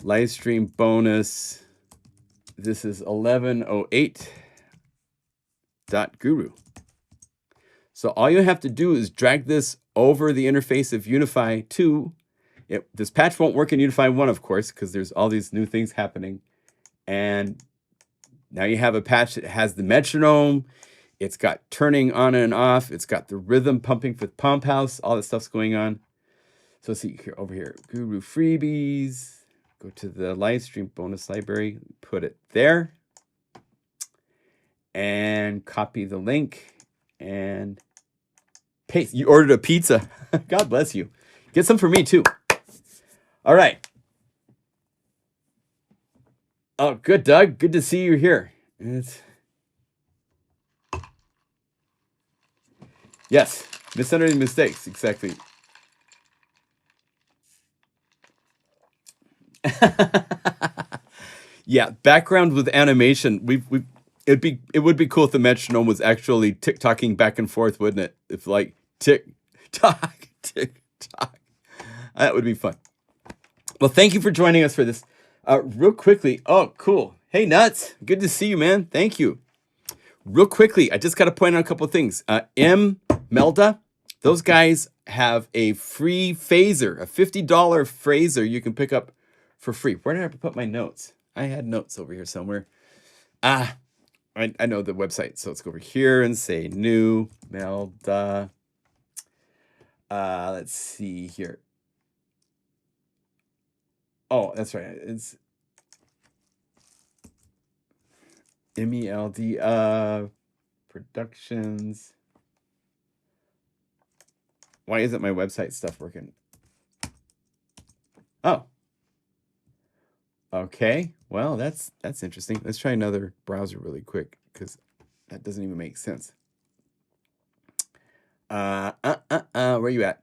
LIvestream bonus. This is 1108.guru. So all you have to do is drag this over the interface of Unify 2. This patch won't work in Unify 1, of course, because there's all these new things happening. And now you have a patch that has the metronome. It's got turning on and off. It's got the rhythm pumping with Pump House. All that stuff's going on. So see here, over here, Guru freebies. Go to the LIvestream bonus library. Put it there. And copy the link. And paste. You ordered a pizza. God bless you. Get some for me too. All right. Oh, good, Doug. Good to see you here. Yes, misunderstanding mistakes. Exactly. Yeah, background with animation. It would be cool if the metronome was actually tick-tocking back and forth, wouldn't it? If like tick-tock, tick-tock. That would be fun. Well, thank you for joining us for this. Real quickly. Oh, cool. Hey, Nuts. Good to see you, man. Thank you. Real quickly, I just got to point out a couple of things. Melda, those guys have a free phaser, a $50 phaser you can pick up for free. Where did I put my notes? I had notes over here somewhere. I know the website. So let's go over here and say new Melda. Let's see here. Oh, that's right. It's MELD Productions. Why isn't my website stuff working? Oh. Okay. Well, that's interesting. Let's try another browser really quick because that doesn't even make sense. Where are you at?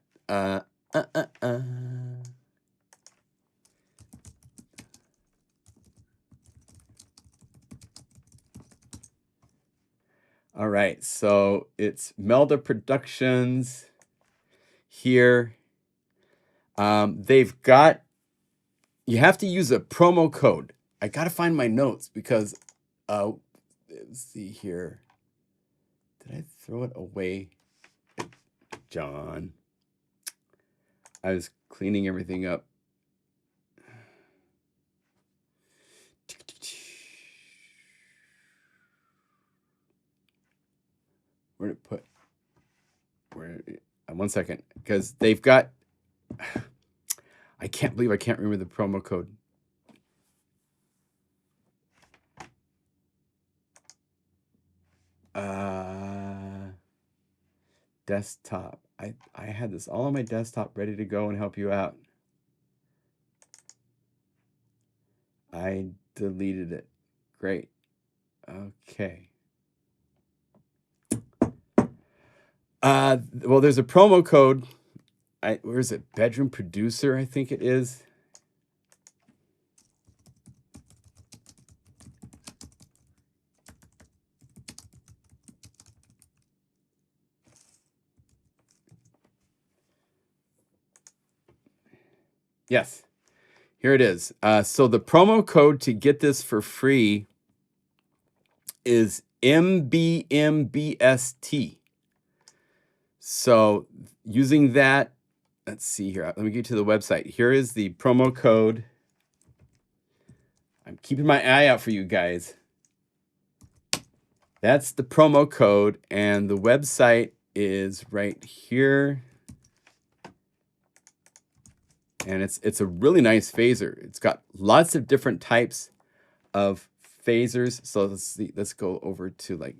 All right, so it's Melda Productions here. They've got, you have to use a promo code. I got to find my notes because, let's see here. Did I throw it away? John. I was cleaning everything up. Where did it put? One second, because they've got I can't believe I can't remember the promo code. Desktop. I had this all on my desktop ready to go and help you out. I deleted it. Great. Okay. Well, there's a promo code. Where is it? Bedroom Producer, I think it is. Yes, here it is. So the promo code to get this for free is MBMBST. So using that, let's see here. Let me get to the website. Here is the promo code. I'm keeping my eye out for you guys. That's the promo code, and the website is right here. And it's a really nice phaser. It's got lots of different types of phasers. So let's see. Let's go over to like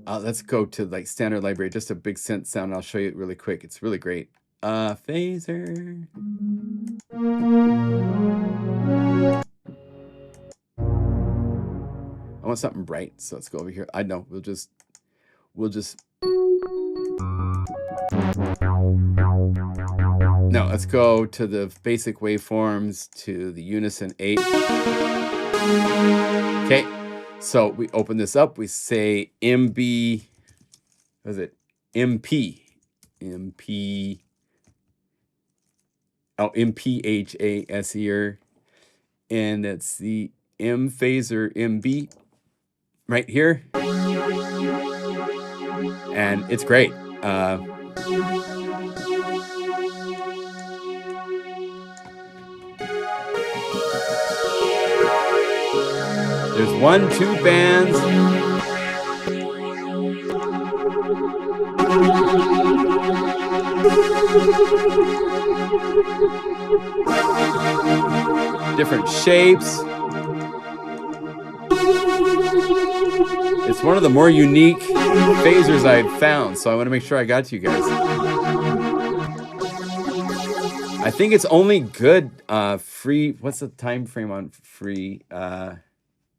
let's go to like standard library, just a big synth sound. I'll show you it really quick. It's really great. Phaser. I want something bright, so let's go over here. I know we'll just no, let's go to the basic waveforms, to the Unison 8. Okay, so we open this up, we say MB, what is it? MP, oh, MPHASER, and it's the M phaser MB right here, and it's great. There's 1, 2 bands. Different shapes. It's one of the more unique phasers I've found, so I want to make sure I got it to you guys. I think it's only good free. What's the time frame on free?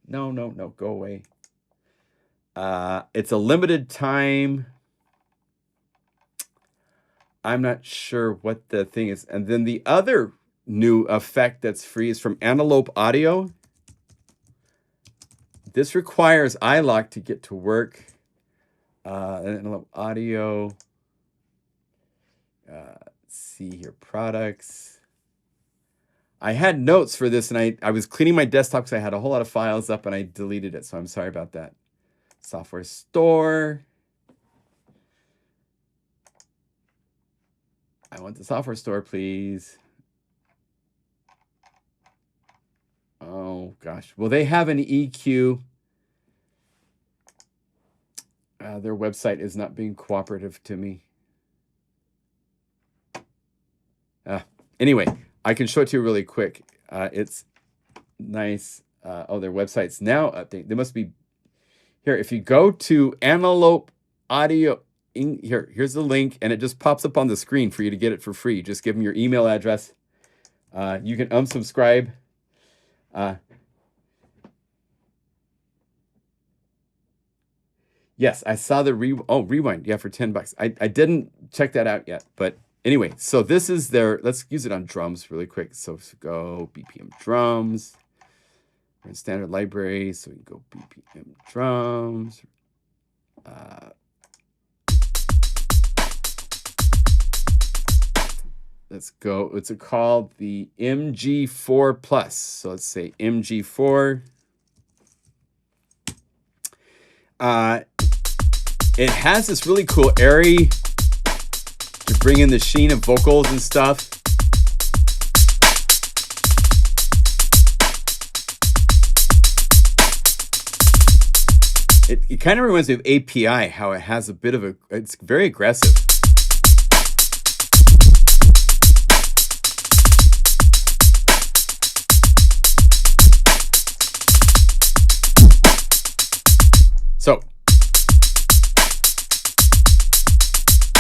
No, go away. It's a limited time. I'm not sure what the thing is. And then the other new effect that's free is from Antelope Audio. This requires iLock to get to work. Antelope Audio. Let's see here, products. I had notes for this, and I was cleaning my desktop because I had a whole lot of files up, and I deleted it, so I'm sorry about that. Software store. I want the software store, please. Oh, gosh. Well, they have an EQ. Their website is not being cooperative to me. Anyway, I can show it to you really quick. It's nice. Oh, their website's now updated. They must be here. If you go to Antelope Audio, here's the link, and it just pops up on the screen for you to get it for free. Just give them your email address. You can unsubscribe. Yes, I saw the rewind. Yeah, for $10. I didn't check that out yet, but anyway, so this is their, let's use it on drums really quick. So go BPM drums. We're in standard library, so we can go BPM drums. Let's go, it's called the MG4 Plus. So let's say MG4. It has this really cool airy to bring in the sheen of vocals and stuff. It kind of reminds me of API, how it has a bit of a, it's very aggressive.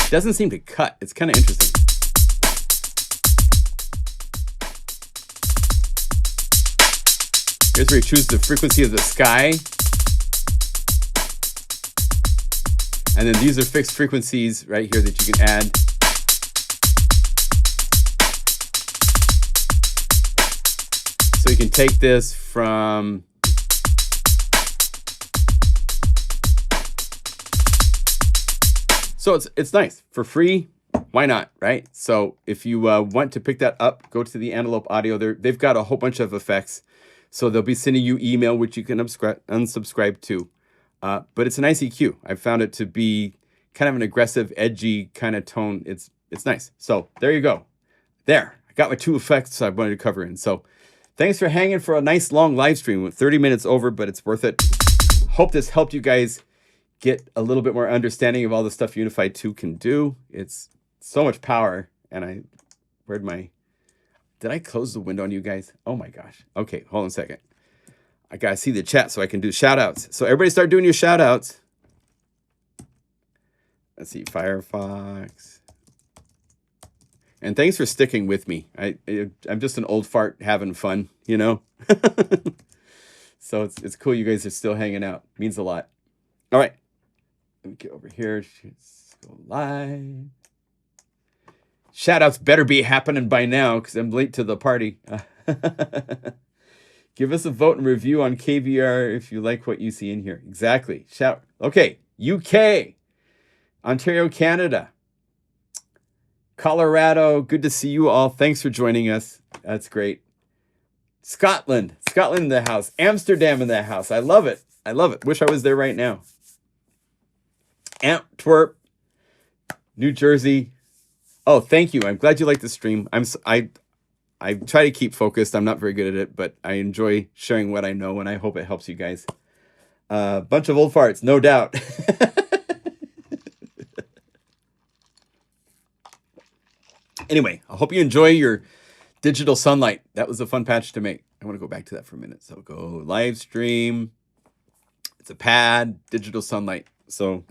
doesn't seem to cut. It's kind of interesting. Here's where you choose the frequency of the sky. And then these are fixed frequencies right here that you can add. So you can take this from so it's nice for free. Why not, right? So if you want to pick that up, go to the Antelope Audio. They've got a whole bunch of effects. So they'll be sending you email, which you can unsubscribe to. But it's a nice EQ. I found it to be kind of an aggressive, edgy kind of tone. It's nice. So there you go. There, I got my 2 effects I wanted to cover in. So thanks for hanging for a nice long live stream with 30 minutes over, but it's worth it. Hope this helped you guys get a little bit more understanding of all the stuff Unify 2 can do. It's so much power. And did I close the window on you guys? Oh my gosh. Okay, hold on a second. I gotta see the chat so I can do shout outs. So everybody start doing your shout outs. Let's see, Firefox. And thanks for sticking with me. I'm just an old fart having fun, you know? So it's cool you guys are still hanging out. It means a lot. All right. Let me get over here. Let's go live. Shout outs better be happening by now because I'm late to the party. Give us a vote and review on KVR if you like what you see in here. Exactly. Shout. Okay. UK. Ontario, Canada. Colorado. Good to see you all. Thanks for joining us. That's great. Scotland. Scotland in the house. Amsterdam in the house. I love it. I love it. Wish I was there right now. Antwerp. New Jersey. Oh, thank you. I'm glad you like the stream. I try to keep focused. I'm not very good at it, but I enjoy sharing what I know, and I hope it helps you guys. Bunch of old farts, no doubt. Anyway, I hope you enjoy your digital sunlight. That was a fun patch to make. I want to go back to that for a minute. So go live stream. It's a pad, digital sunlight. So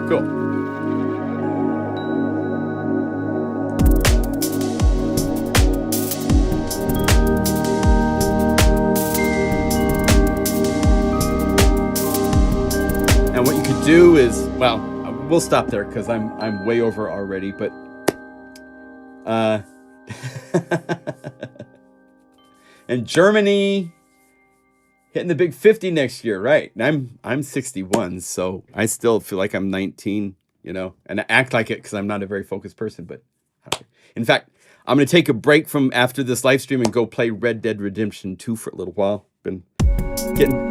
cool. And what you could do is, well, we'll stop there because I'm way over already, but and Germany hitting the big 50 next year, right? And I'm 61, so I still feel like I'm 19, you know, and I act like it because I'm not a very focused person. But in fact, I'm going to take a break from after this live stream and go play Red Dead Redemption 2 for a little while.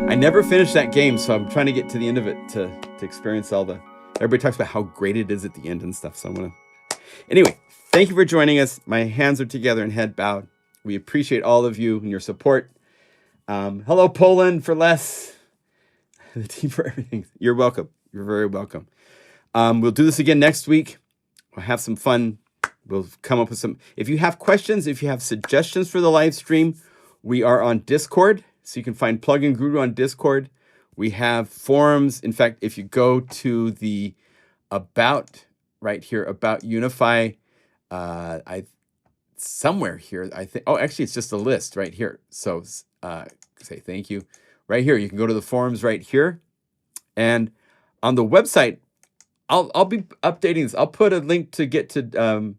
I never finished that game, so I'm trying to get to the end of it to experience all the. Everybody talks about how great it is at the end and stuff. So I'm gonna. Anyway, thank you for joining us. My hands are together and head bowed. We appreciate all of you and your support. Hello, Poland for less. The team for everything. You're welcome. You're very welcome. We'll do this again next week. We'll have some fun. We'll come up with some. If you have questions, if you have suggestions for the live stream, we are on Discord. So you can find Plugin Guru on Discord. We have forums. In fact, if you go to the About right here, About Unify, somewhere here, I think. Oh, actually, it's just a list right here. So say thank you. Right here, you can go to the forums right here. And on the website, I'll be updating this. I'll put a link to get to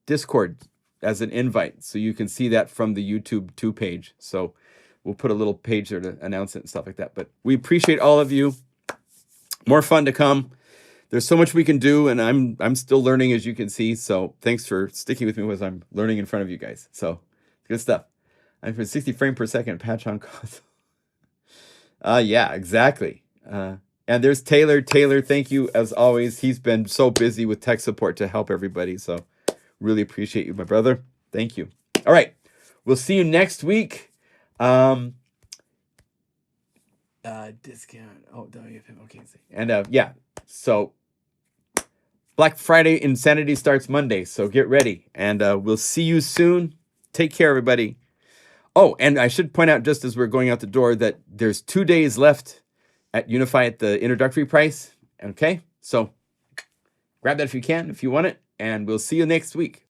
Discord as an invite. So you can see that from the YouTube 2 page. So we'll put a little page there to announce it and stuff like that. But we appreciate all of you. More fun to come. There's so much we can do, and I'm still learning, as you can see. So thanks for sticking with me as I'm learning in front of you guys. So good stuff. I'm for 60 frames per second patch on console. Yeah, exactly. And there's Taylor. Taylor, thank you as always. He's been so busy with tech support to help everybody. So really appreciate you, my brother. Thank you. All right. We'll see you next week. Discount. Oh, WFM. Okay. And yeah. So Black Friday insanity starts Monday, so get ready. And we'll see you soon. Take care, everybody. Oh, and I should point out, just as we're going out the door, that there's 2 days left at Unify at the introductory price. Okay, so grab that if you can, if you want it, and we'll see you next week.